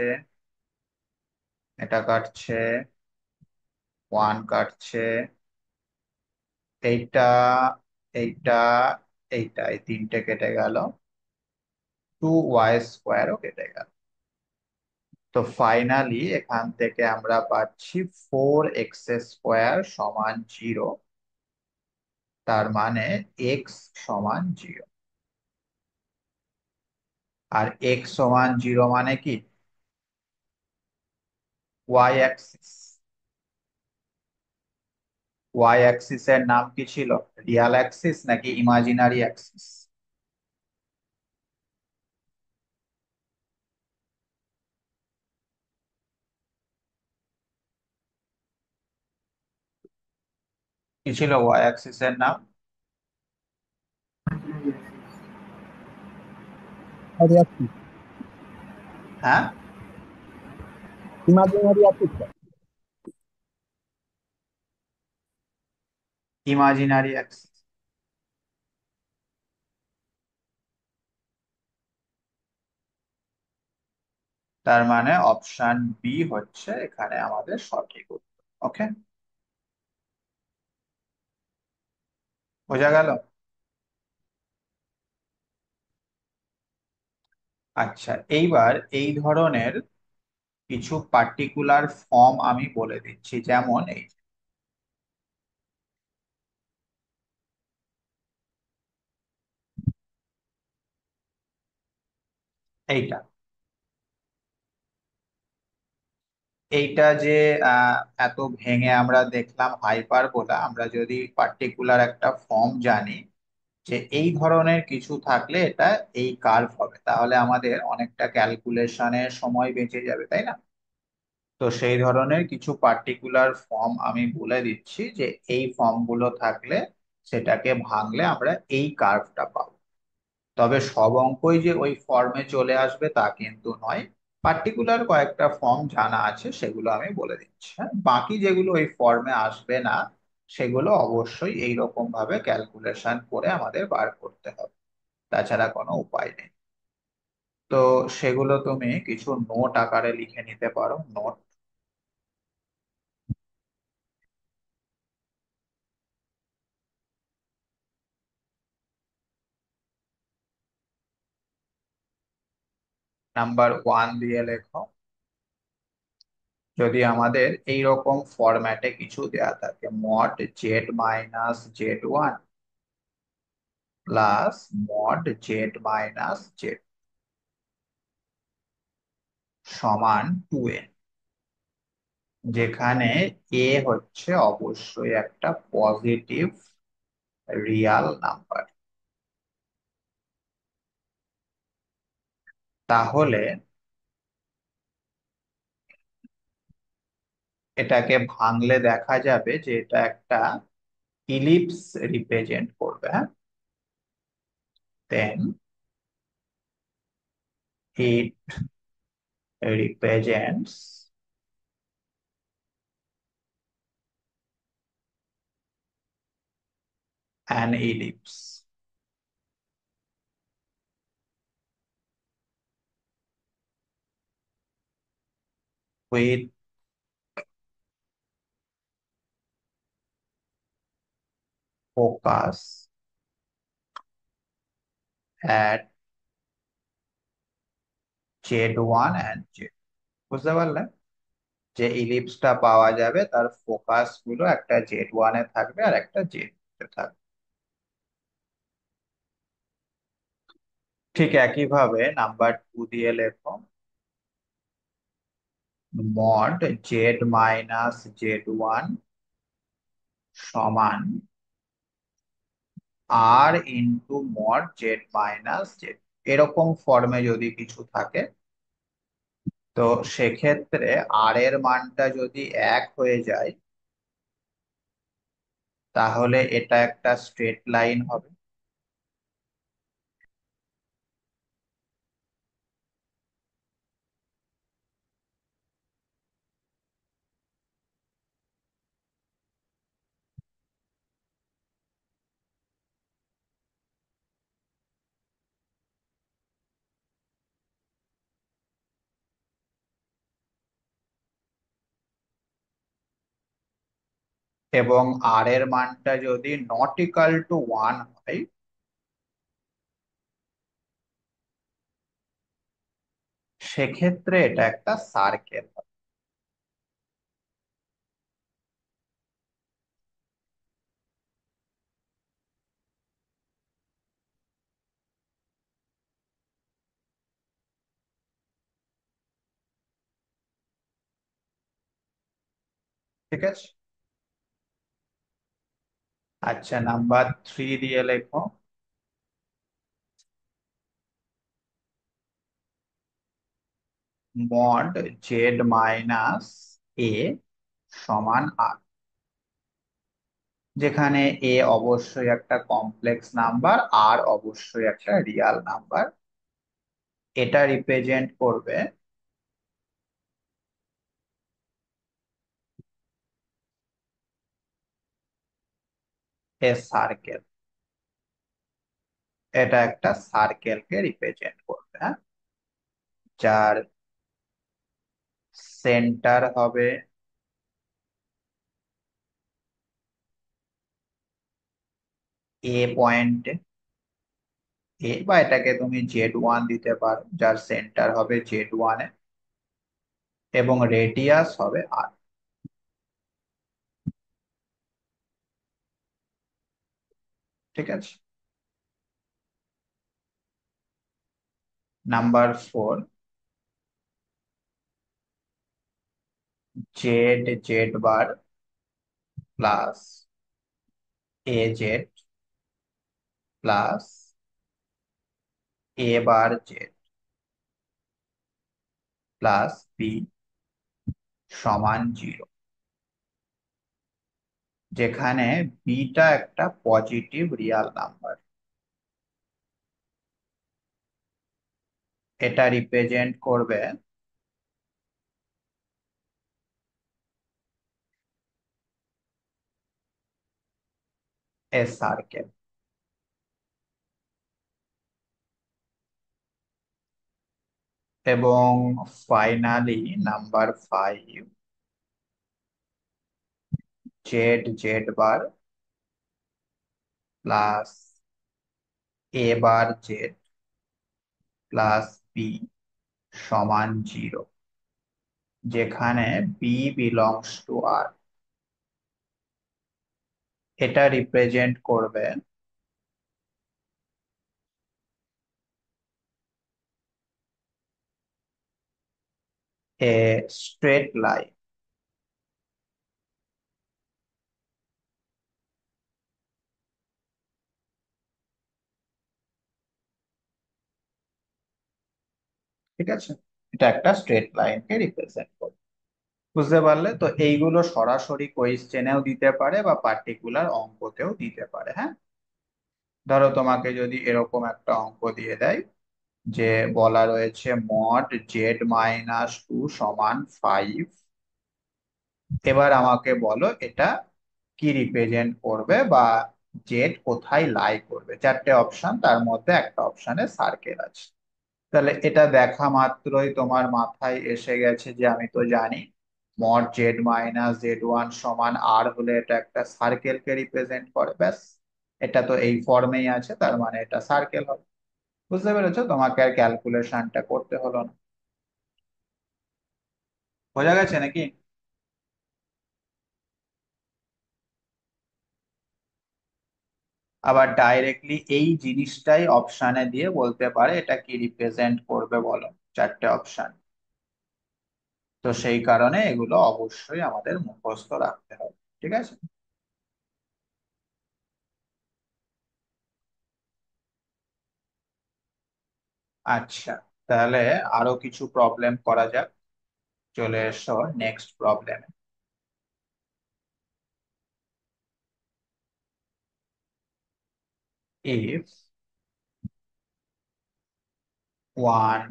এটা কাটছে, 1 কাটছে, এইটা, এইটা, এইটা, এই তিনটে কেটে গেল, 2y² কেটে গেল। তো ফাইনালি এখান থেকে আমরা পাচ্ছি 4x² = 0। তার মানে x = 0। আর x = 0 মানে কি? Y Axis. ওয়াই অ্যাক্সিস এর নাম কি ছিল? রিয়াল অ্যাক্সিস নাকি ইমাজিনারি অ্যাক্সিস? কি ছিল ওয়াই অ্যাক্সিস এর নাম? axis, হ্যাঁ, imaginary axis, ইমাজিনারি অ্যাক্সিস। তার মানে অপশন বি হচ্ছে এখানে আমাদের সঠিক উত্তর। ওকে, বোঝা গেল? আচ্ছা, এইবার এই ধরনের কিছু পার্টিকুলার ফর্ম আমি বলে দিচ্ছি, যেমন এই, এইটা, এইটা যে আহ, এত ভেঙে আমরা দেখলাম হাইপারবোলা, আমরা যদি পার্টিকুলার একটা ফর্ম জানি যে এই ধরনের কিছু থাকলে এটা এই কার্ভ হবে, তাহলে আমাদের অনেকটা ক্যালকুলেশনের সময় বেঁচে যাবে, তাই না? তো সেই ধরনের কিছু পার্টিকুলার ফর্ম আমি বলে দিচ্ছি যে এই ফর্মগুলো থাকলে সেটাকে ভাঙলে আমরা এই কার্ভটা পাবো। তবে সব অঙ্কই যে ওই ফর্মে চলে আসবে তা কিন্তু নয়। পার্টিকুলার কয়েকটা ফর্ম জানা আছে, সেগুলো আমি বলে দিচ্ছি। হ্যাঁ, বাকি যেগুলো ওই ফর্মে আসবে না সেগুলো অবশ্যই এইরকম ভাবে ক্যালকুলেশন করে আমাদের বার করতে হবে, তাছাড়া কোনো উপায় নেই। তো সেগুলো তুমি কিছু নোট আকারে লিখে নিতে পারো, নোট। নাম্বার 1 দিয়ে লেখো, যদি আমাদের এই রকম ফরম্যাটে কিছু দেয়া থাকে, mod z - z1 plus mod z - z সমান 2n, যেখানে এ হচ্ছে অবশ্যই একটা পজিটিভ রিয়াল নাম্বার, তাহলে এটাকে ভাঙলে দেখা যাবে যে এটা একটা ইলিপস রিপ্রেজেন্ট করবে। হ্যাঁ, দেন ইট represents an ellipse with focus at Z1 and Z। বুঝতে পারলে যে ইলিপসটা পাওয়া যাবে তার ফোকাস গুলো একটা Z1 এ থাকবে আর একটা Z2 এ থাকবে। ঠিক একইভাবে নাম্বার 2 দিয়ে লেখো, mod z minus z one সমান r into mod z minus z, এরকম ফর্মে যদি কিছু থাকে, তো সেক্ষেত্রে আর এর মানটা যদি 1 হয়ে যায়, তাহলে এটা একটা স্ট্রেট লাইন হবে। এবং আর এর মানটা যদি নট ইকাল টু 1 হয়, সেক্ষেত্রে এটা একটা সার্কেল। ঠিক আছে। আচ্ছা, নাম্বার 3 দিয়ে লেখো। মড জেড মাইনাস এ সমান আর, যেখানে এ অবশ্যই একটা কমপ্লেক্স নাম্বার, আর অবশ্যই একটা রিয়াল নাম্বার। এটা রিপ্রেজেন্ট করবে এ সার্কেল। এটা একটা সার্কেলকে রিপ্রেজেন্ট করবে, হ্যাঁ, যার সেন্টার হবে এ পয়েন্টে, এ বা এটাকে তুমি জেড ওয়ান দিতে পারো, যার সেন্টার হবে জেড ওয়ানে, এবং রেডিয়াস হবে আর। ঠিক আছে। Number 4, z z bar plus a z plus a bar z plus b সমান 0, যেখানে বিটা একটা পজিটিভ রিয়াল নাম্বার। এটা রিপ্রেজেন্ট করবে এ সার্কেল। এবং finally number 5, z z bar plus a bar z plus b সমান 0, যেখানে B belongs to আর। এটা represent করবে এ স্ট্রেট লাইন। ঠিক আছে, এটা একটা স্ট্রেট লাইনকে রিপ্রেজেন্ট করবে। বুঝতে পারলে তো? এইগুলো সরাসরি কোয়েশ্চেনেও দিতে পারে বা পার্টিকুলার অঙ্কতেও দিতে পারে, হ্যাঁ। ধরো তোমাকে যদি এরকম একটা অঙ্ক দিয়ে দেয়, যে বলা রয়েছে মড জেড মাইনাস টু সমান 5, এবার আমাকে বলো এটা কি রিপ্রেজেন্ট করবে, বা জেড কোথায় লাই করবে। 4টে অপশন, তার মধ্যে একটা অপশনে সার্কেল আছে। তাহলে এটা দেখা মাত্রই তোমার মাথায় এসে গেছে যে আমি তো জানি mod z minus z one সমান আর হলে এটা একটা সার্কেলকে রিপ্রেজেন্ট করে, ব্যাস। এটা তো এই ফর্মেই আছে, তার মানে এটা সার্কেল হবে। বুঝতে পেরেছো? তোমাকে আর ক্যালকুলেশনটা করতে হলো না। বোঝা গেছে নাকি? আবার ডাইরেক্টলি এই জিনিসটাই অপশানে দিয়ে বলতে পারে এটা কি রিপ্রেজেন্ট করবে, বলো। 4টে অপশন। তো সেই কারণে এগুলো অবশ্যই আমাদের মুখস্থ রাখতে হবে। ঠিক আছে। আচ্ছা, তাহলে আরো কিছু প্রবলেম করা যাক। চলে এসো next problem. If one,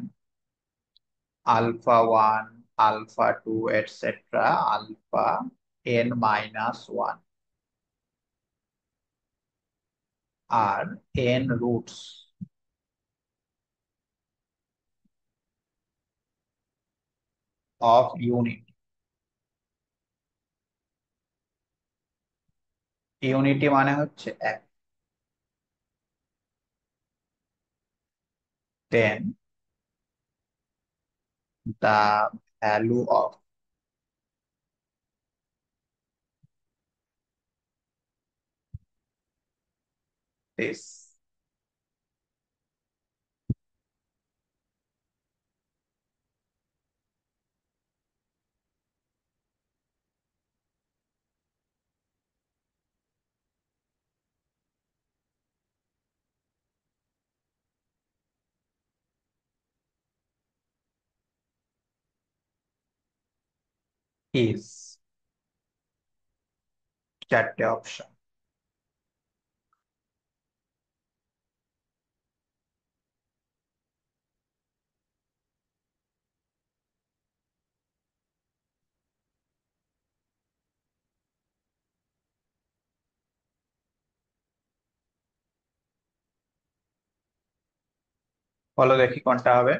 alpha 1, alpha 2, etc., alpha n-1 are n roots of unity. Unity মানে হচ্ছে এক। Then the value of this is, চারটে অপশন। বলো দেখি কোনটা হবে।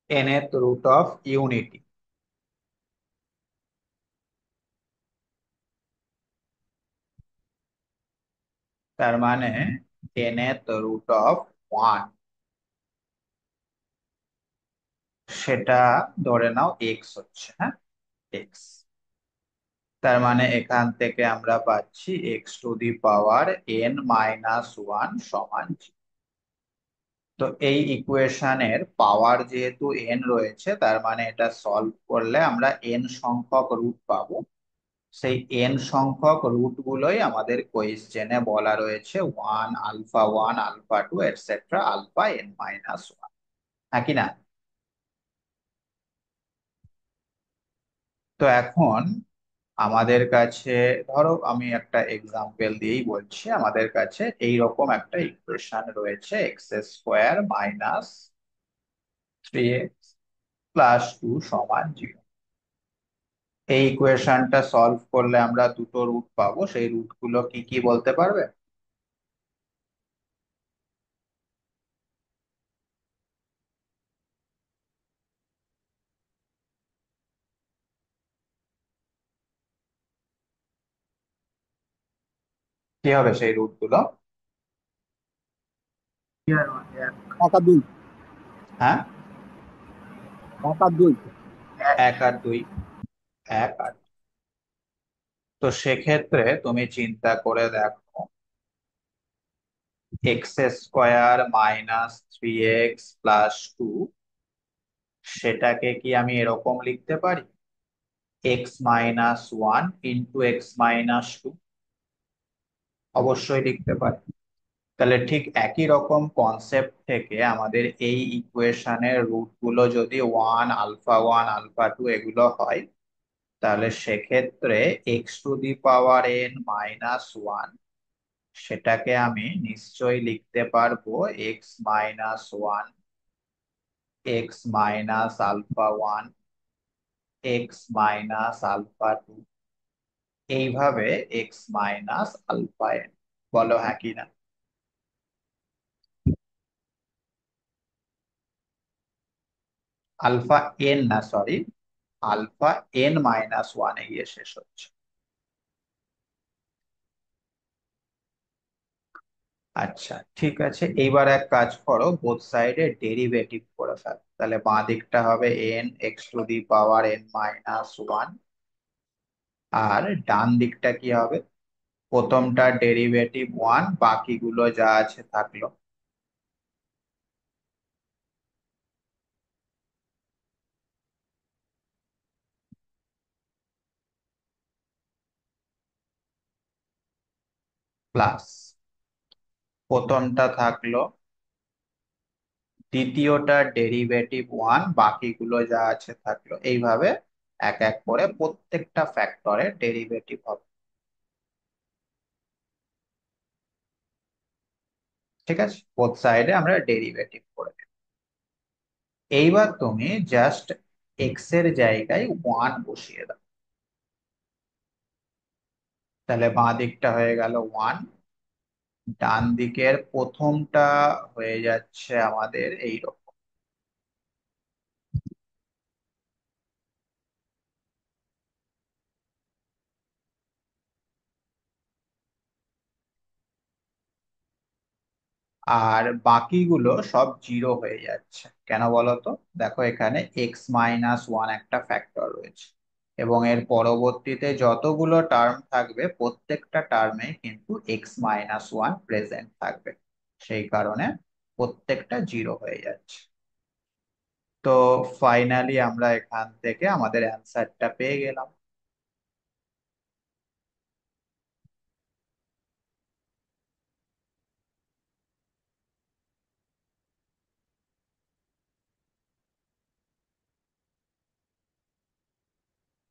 nth রুট অফ ইউনিটি, তার মানে nth রুট অফ ওয়ান, সেটা ধরে নাও এক্স হচ্ছে, হ্যাঁ, এক্স। তার মানে এখান থেকে আমরা পাচ্ছি x⁻n -1 সমান 0। তো এই ইকুয়েশনের পাওয়ার যেহেতু n রয়েছে, তার মানে এটা সলভ করলে আমরা n সংখ্যক রুট পাবো। সেই n সংখ্যক রুট গুলোই আমাদের কোয়েশ্চেনে বলা রয়েছে 1, alpha 1, alpha 2, etcetera alpha n-1, হ্যাঁ কি না? তো এখন আমাদের কাছে, ধরো আমি একটা এক্সাম্পল দিয়েই বলছি, আমাদের কাছে এই রকম একটা ইকুয়েশন রয়েছে x² - 3x + 2 সমান 0। এই ইকুয়েশনটা সলভ করলে আমরা দুটো রুট পাবো, সেই রুট গুলো কি কি বলতে পারবে? কি হবে সেই রুট গুলো? ইয়ার এক। টাকা দুই। হ্যাঁ, টাকা দুই। এক। 1 আর 2, 1 আর 2। তো সেক্ষেত্রে তুমি চিন্তা করে দেখো, x² - 3x + 2, সেটাকে কি আমি এরকম লিখতে পারি, x-1 × x-2? অবশ্যই লিখতে পারি। তাহলে ঠিক একই রকম কনসেপ্ট থেকে আমাদের এই ইকুয়েশনের রুট গুলো যদি 1, alpha 1, alpha 2 এগুলো হয়, তাহলে সেক্ষেত্রে x⁻n-1, সেটাকে আমি নিশ্চয়ই লিখতে পারবো x-1, x-alpha 1, x-alpha 2, এইভাবে x-alpha n। বলো হ্যাঁ কি না? আলফা এন না, সরি, আলফা n-1 গিয়ে শেষ হচ্ছে। আচ্ছা, ঠিক আছে, এইবার এক কাজ করো, বোথ সাইডে ডেরিভেটিভ করে ফেল। তাহলে বাঁ দিকটা হবে n x to the power n minus one, আর ডান দিকটা কি হবে? প্রথমটা ডেরিভেটিভ ওয়ান, বাকিগুলো যা আছে থাকলো, প্লাস প্রথমটা থাকলো, দ্বিতীয়টা ডেরিভেটিভ ওয়ান, বাকিগুলো যা আছে থাকলো, এইভাবে এক এক করে প্রত্যেকটা ফ্যাক্টরের ডেরিভেটিভ হবে। ঠিক আছে, বোথ সাইডে আমরা ডেরিভেটিভ করে দিই। এইবার তুমি জাস্ট এক্স এর জায়গায় ওয়ান বসিয়ে দাও। তাহলে বাঁ দিকটা হয়ে গেল ওয়ান, ডান দিকের প্রথমটা হয়ে যাচ্ছে আমাদের এইরকম। আর বাকিগুলো সব জিরো হয়ে যাচ্ছে, কেন বলো তো? দেখো, এখানে এক্স মাইনাস ওয়ান একটা ফ্যাক্টর রয়েছে, এবং এর পরবর্তীতে যতগুলো টার্ম থাকবে প্রত্যেকটা টার্মে কিন্তু এক্স মাইনাস ওয়ান প্রেজেন্ট থাকবে, সেই কারণে প্রত্যেকটা জিরো হয়ে যাচ্ছে। তো ফাইনালি আমরা এখান থেকে আমাদের অ্যান্সারটা পেয়ে গেলাম।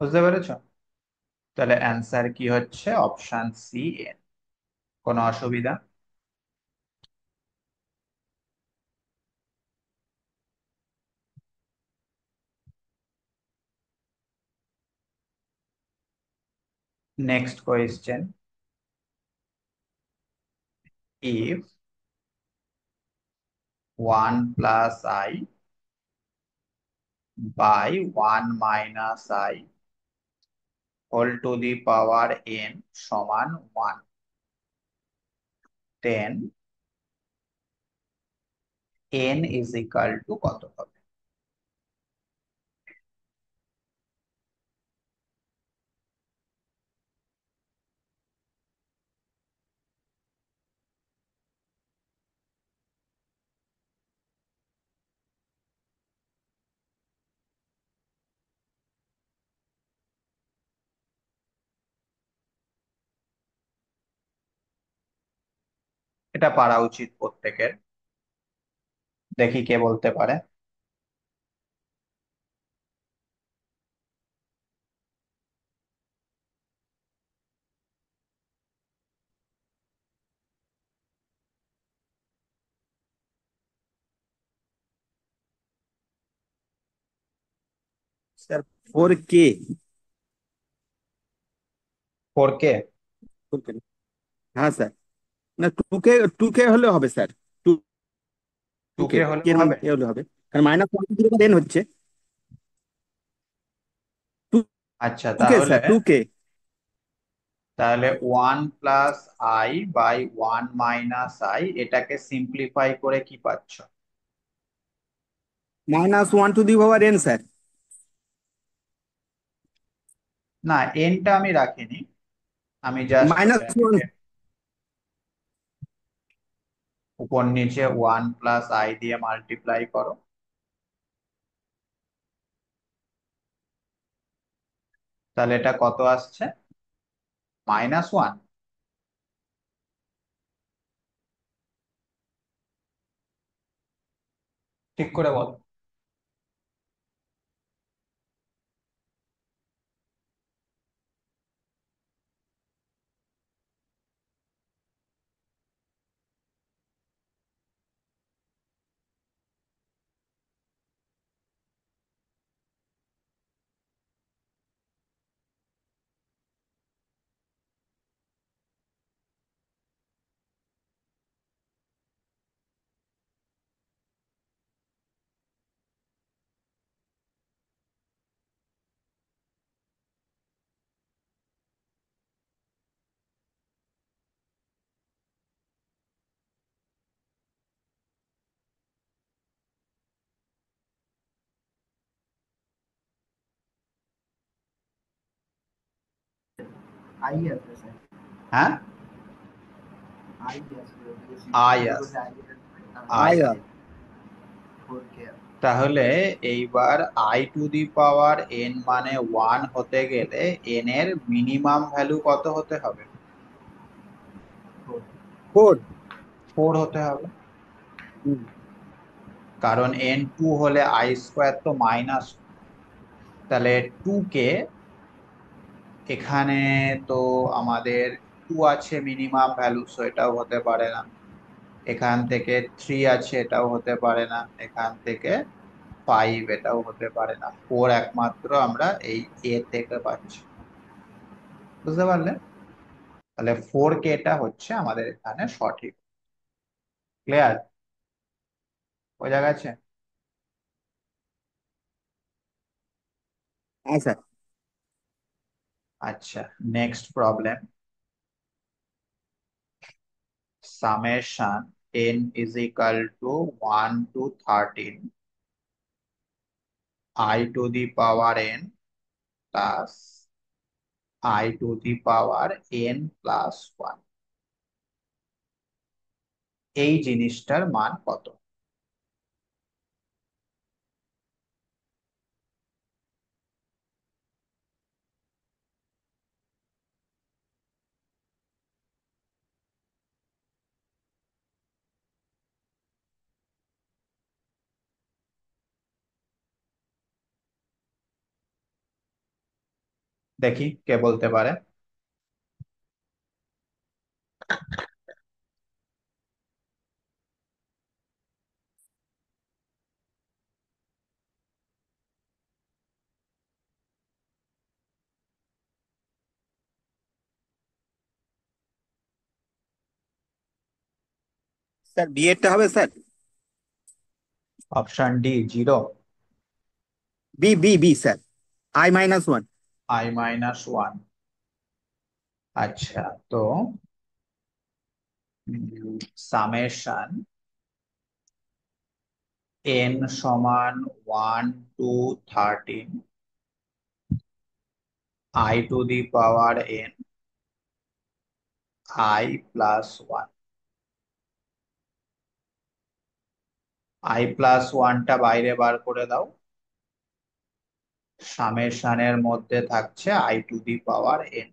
বুঝতে পেরেছো? তাহলে অ্যান্সার কি হচ্ছে? Option c n. কোনো অসুবিধা? Next question, if one plus i by one minus i whole to the power n সমান one, then n is equal to কত হবে? এটা পারা উচিত প্রত্যেকের। দেখি কে বলতে পারে। Sir 4K। ফোর কে? হ্যাঁ স্যার। না, 2K হলে হবে স্যার। টু টু কে কে কে হলেও হবে? হলে হবে। কারণ -1 হচ্ছে। টু আচ্ছা, কে তাহলে স্যার, 2K। তাহলে one plus i by one minus i, এটাকে সিম্পলিফাই করে কি পাচ্ছ? -1 স্যার। না, এনটা আমি রাখিনি, আমি জাস্ট -1। ব্র্যাকেটে উপর নিচে ওয়ান প্লাস আই দিয়ে মাল্টিপ্লাই করো, তাহলে এটা কত আসছে? Minus one? ঠিক করে বলো। আই আসবে স্যার, হ্যাঁ, আই আসবে, আই সিম্পলিফাই আস করলে আই আই আই আস আর 4k। তাহলে এইবার i to the power n মানে 1 হতে গেলে এন এর মিনিমাম ভ্যালু কত হতে হবে? 4। 4। 4 হতে হবে, হুম। কারণ এন 2 হলে আই স্কোয়ার তো মাইনাস। তাহলে 2 কে এখানে তো আমাদের 2 আছে মিনিমাম ভ্যালু, সো এটাও হতে পারে না। এখান থেকে 3 আছে, এটাও হতে পারে না। এখান থেকে 5, এটাও হতে পারে না। 4 একমাত্র আমরা এই এ থেকে পাচ্ছি। বুঝতে পারলে? তাহলে 4 টা হচ্ছে আমাদের এখানে সঠিক। ক্লিয়ার? বোঝা গেছে? হ্যাঁ স্যার। আচ্ছা, next problem. Summation n is equal to 1 to 13 I to the power n plus I to the power n plus 1, এই জিনিসটার মান কত? দেখি কে বলতে পারে। স্যার বি এরটা হবে sir. Option d 0, b b b sir, I-1। I-1। আচ্ছা, তো সামেশন n সমান 1 to 13 I to the power n I plus 1, I plus 1টা বাইরে বার করে দাও। সামেশনের মধ্যে থাকছে I to the power n।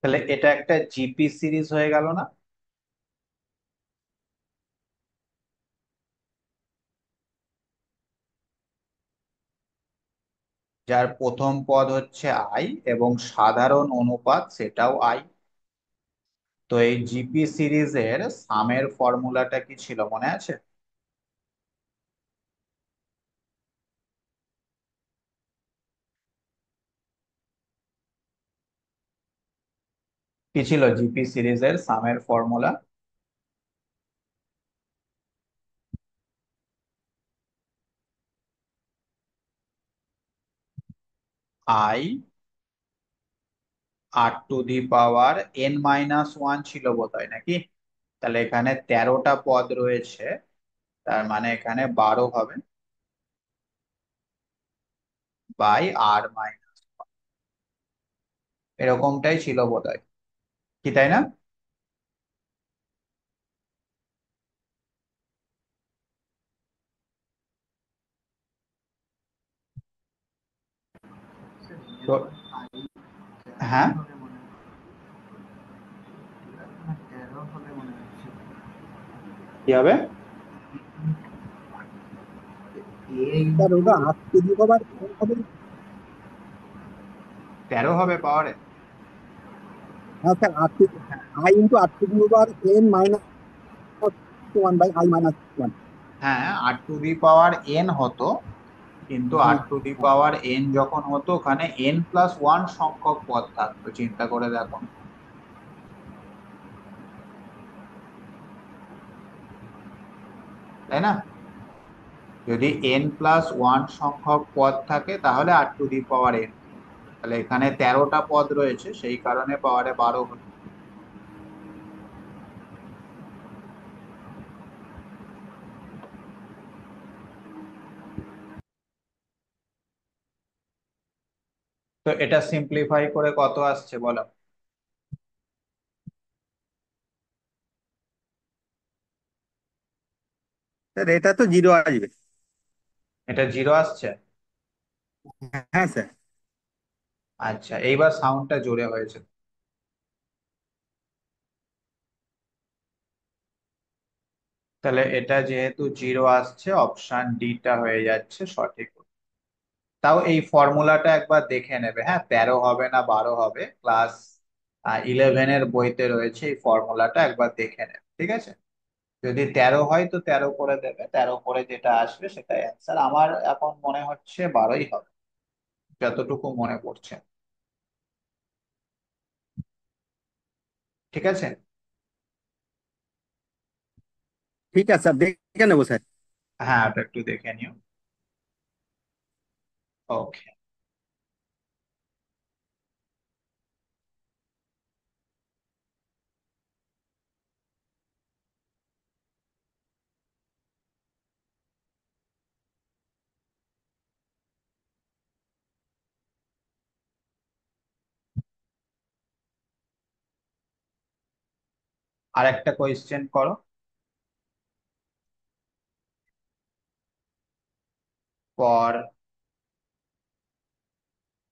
তাহলে এটা একটা জিপি সিরিজ হয়ে গেল না? যার প্রথম পদ হচ্ছে আই এবং সাধারণ অনুপাত সেটাও আই। তো এই জিপি সিরিজের সামের ফর্মুলাটা কি ছিল মনে আছে? কি ছিল জিপি সিরিজের সামের ফর্মুলা? I r to the power n-1 ছিল বোধহয়, নাকি? তাহলে এখানে 13টা পদ রয়েছে, তার মানে এখানে 12 হবে বাই r-, এরকমটাই ছিল বোধহয়, কি তাই না? স্যার তো আই হ্যাঁ, 11 হবে মনে হয়, 13 হবে মনে হচ্ছে। কি হবে? এ স্যার ইন্টু ওটা 8 টু দি পাওয়ার হবে। 13 হবে পাওয়ারে? হ্যাঁ sir, I into R to the power n-1/I-1। হ্যাঁ, r two the power n হতো, কিন্তু r two the power n যখন হতো ওখানে n+1 সংখ্যক পদ থাকতো। চিন্তা করে দেখো, তাই না? যদি n+1 সংখ্যক পদ থাকে তাহলে r⁴ তাহলে এখানে 13টা পদ রয়েছে, সেই কারণে পাওয়ারে 12 হলো। তো এটা সিম্পলিফাই করে কত আসছে বলো? স্যার এটা তো জিরো আসবে। এটা 0 আসছে। হ্যাঁ স্যার। আচ্ছা, এইবার সাউন্ডটা জোরে হয়েছে। তাহলে এটা যেহেতু 0 আসছে, অপশন ডিটা হয়ে যাচ্ছে সঠিক। তাও এই ফর্মুলাটা একবার দেখে নেবে, হ্যাঁ, 13 হবে না 12 হবে, ক্লাস 11 এর বইতে রয়েছে, এই ফর্মুলাটা একবার দেখে নেবে, ঠিক আছে? যদি 13 হয় তো 13 করে দেবে, 13 করে যেটা আসবে সেটাই অ্যান্সার। আমার এখন মনে হচ্ছে 12ই হবে, যতটুকু মনে পড়ছে। ঠিক আছে। ঠিক আছে স্যার, দেখে নেবো স্যার। হ্যাঁ, ওটা একটু দেখে নিও। ওকে। আর একটা কোয়েশ্চেন করো। For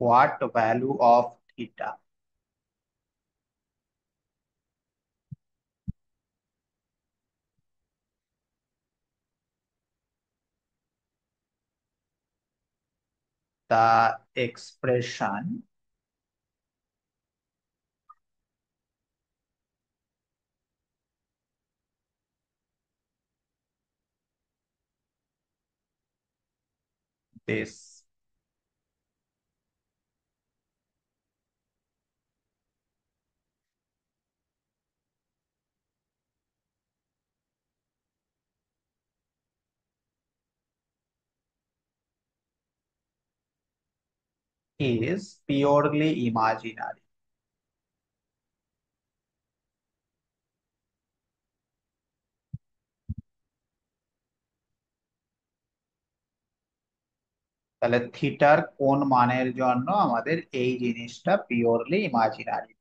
what value of theta the expression this is purely imaginary? তাহলে থিটার কোন মানের জন্য আমাদের এই জিনিসটা পিওরলি ইমাজিনারি?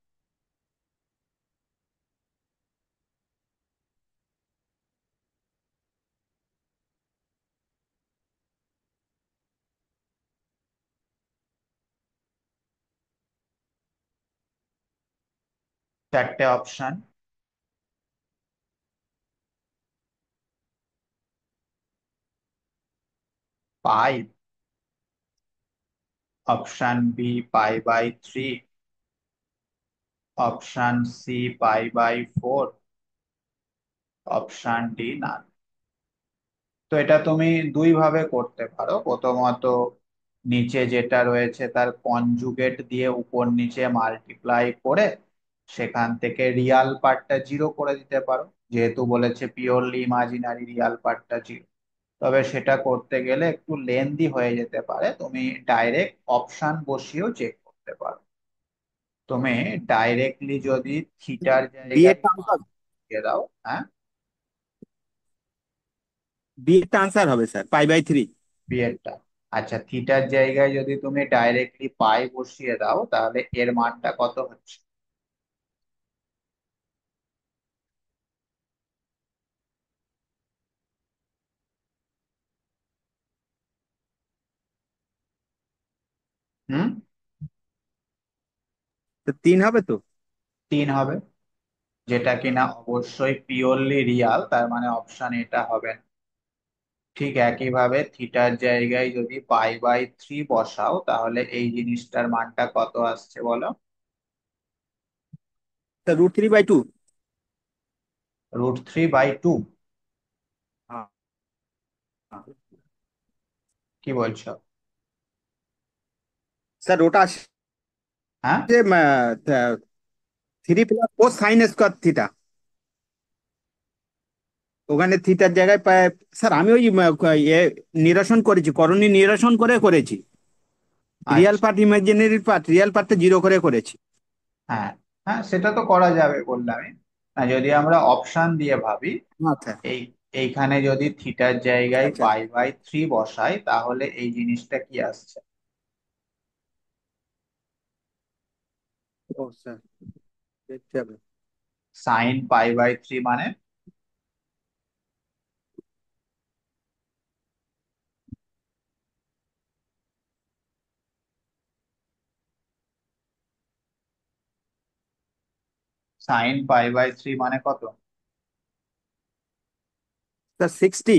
চারটে option: pi, option b pi, option c pi, option d না। তো এটা তুমি দুই ভাবে করতে পারো। প্রথমত, নিচে যেটা রয়েছে তার কনজুগেট দিয়ে উপর নিচে মাল্টিপ্লাই করে সেখান থেকে রিয়াল পার্টটা 0 করে দিতে পারো, যেহেতু বলেছে পিওরলি ইমাজিনারি, রিয়াল পার্টটা 0। তবে সেটা করতে গেলে একটু লেন্দি হয়ে যেতে পারে, তুমি ডাইরেক্ট অপশন বসিয়েও চেক করতে পারো। তুমি ডাইরেক্টলি যদি থিটার জায়গায় বিয়েরটা পাই আনসার, দিয়ে দাও, হ্যাঁ, বিয়েরটা আনসার হবে স্যার, পাই/3। বিয়েরটা। আচ্ছা, থিটার জায়গায় যদি তুমি ডাইরেক্টলি পাই বসিয়ে দাও তাহলে এর মানটা কত হচ্ছে? হুম, তো 3 হবে তো। 3 হবে, যেটা কিনা অবশ্যই পিওরলি রিয়াল, তার মানে অপশন এটা হবে না। ঠিক একইভাবে থিটার জায়গায় যদি পাই/3 বসাও তাহলে এই জিনিসটার মানটা কত আসছে বলো? স্যার √3/2। √3/2? কি বলছো? স্যার ওটা আসছে হ্যাঁ, 3 + 4 sin² থিটা। ওখানে থিটার জায়গায় স্যার আমি ওই নিরসন করেছি, করণী নিরসন করে করেছি। রিয়েল আচ্ছা। পার্ট ইমাজিনারি পার্ট, রিয়েল পার্টটা জিরো করে করেছি। হ্যাঁ, হ্যাঁ, সেটা তো করা যাবে বললামই। যদি আমরা অপশন দিয়ে ভাবি, আচ্ছা এই এইখানে যদি থিটার জায়গায় আচ্ছা। পাই/3 বসাই, তাহলে এই জিনিসটা কি আসছে? ও স্যার, দেখতে হবে। sin π/3 মানে sin π/3 মানে কত? স্যার 60,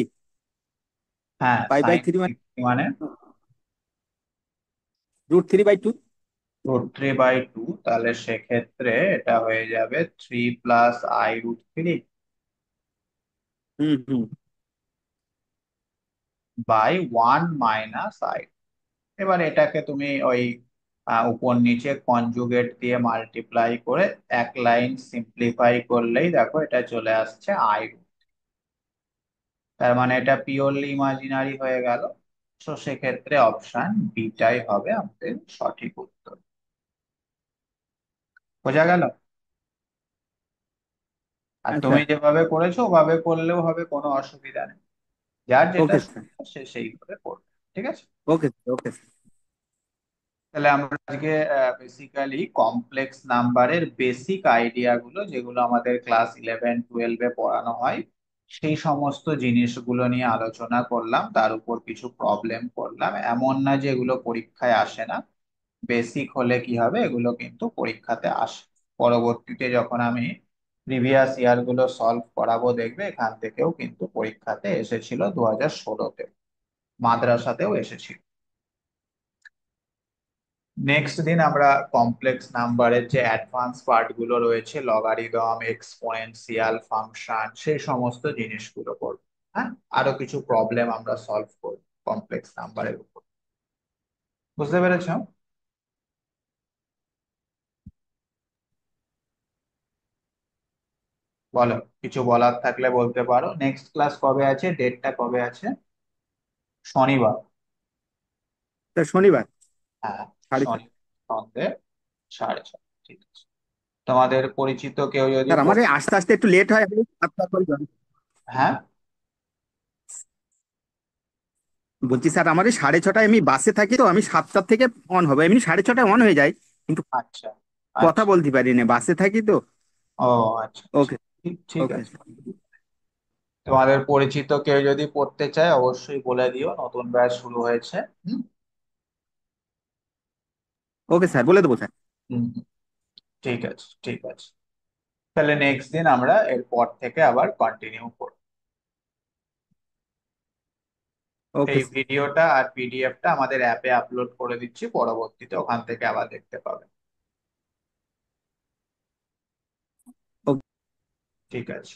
হ্যাঁ, পাই বাই সাইন থ্রি মানে 60 মানে √3/2। √3/2। তাহলে সেক্ষেত্রে এটা হয়ে যাবে 3 প্লাস i√3 hmm hmm. By 1 - i। এবার এটাকে তুমি ওই উপর নিচে কনজুগেট দিয়ে মাল্টিপ্লাই করে এক লাইন সিম্পলিফাই করলেই দেখো এটা চলে আসছে আই। তার মানে এটা পিওরলি ইমাজিনারি হয়ে গেল। তো সেক্ষেত্রে অপশন বিটাই হবে আমাদের সঠিক উত্তর। বোঝা গেল? আর তুমি আচ্ছা। যেভাবে করেছো ওভাবে করলেও হবে, কোনো অসুবিধা নেই। যার যেটা ওকে স্যার। সুবিধা সে সেইভাবে করবে। ঠিক আছে। ওকে ওকে স্যার। তাহলে আমরা আজকে বেসিক্যালি কমপ্লেক্স নাম্বারের বেসিক আইডিয়া গুলো, যেগুলো আমাদের ক্লাস 11-12-এ পড়ানো হয়, সেই সমস্ত জিনিসগুলো নিয়ে আলোচনা করলাম। তার উপর কিছু প্রবলেম করলাম। এমন না যে এগুলো পরীক্ষায় আসে না, বেসিক হলে কি হবে, এগুলো কিন্তু পরীক্ষাতে আসে। পরবর্তীতে যখন আমি প্রিভিয়াস ইয়ার গুলো সলভ করাবো, দেখবে এখান থেকেও কিন্তু পরীক্ষাতে এসেছিল 2016-তে, মাদ্রাসাতেও এসেছিল। নেক্সট দিন আমরা কমপ্লেক্স নাম্বারের যে অ্যাডভান্স পার্ট গুলো রয়েছে, লগারিদম, এক্সপোনেনশিয়াল ফাংশন, সেই সমস্ত জিনিসগুলো করব। হ্যাঁ, আরো কিছু প্রবলেম আমরা সলভ করব কমপ্লেক্স নাম্বারের উপর। বুঝতে পেরেছো? বলো, কিছু বলার থাকলে বলতে পারো। নেক্সট ক্লাস কবে আছে? ডেটটা কবে আছে? শনিবার। স্যার শনিবার হ্যাঁ, 6:30। শনিবার সন্ধ্যে 6:30। ঠিক আছে। তোমাদের পরিচিত কেউ যদি স্যার আমার এই আস্তে আস্তে একটু লেট হয়, আমি 7টার পরে join। হ্যাঁ, বলছি স্যার আমার এই 6:30টায় আমি বাসে থাকি, তো আমি 7টার থেকে অন হবে, এমনি 6:30টায় অন হয়ে যায়, কিন্তু আচ্ছা, কথা আচ্ছা। বলতে পারি না, বাসে থাকি তো। ও, আচ্ছা, আচ্ছা। ওকে। ঠিক, ঠিক ওকে। আছে। তোমাদের পরিচিত কেউ যদি পড়তে চায় অবশ্যই বলে দিও, নতুন ব্যাচ শুরু হয়েছে। হুম। ওকে স্যার, বলে দেবো স্যার। হুম, হুম। ঠিক আছে, ঠিক আছে। তাহলে নেক্সট দিন আমরা এরপর থেকে আবার কন্টিনিউ করব। ওকে এই ভিডিওটা আর পিডিএফটা আমাদের অ্যাপে আপলোড করে দিচ্ছি, পরবর্তীতে ওখান থেকে আবার দেখতে পাবে। স্যার। ঠিক আছে।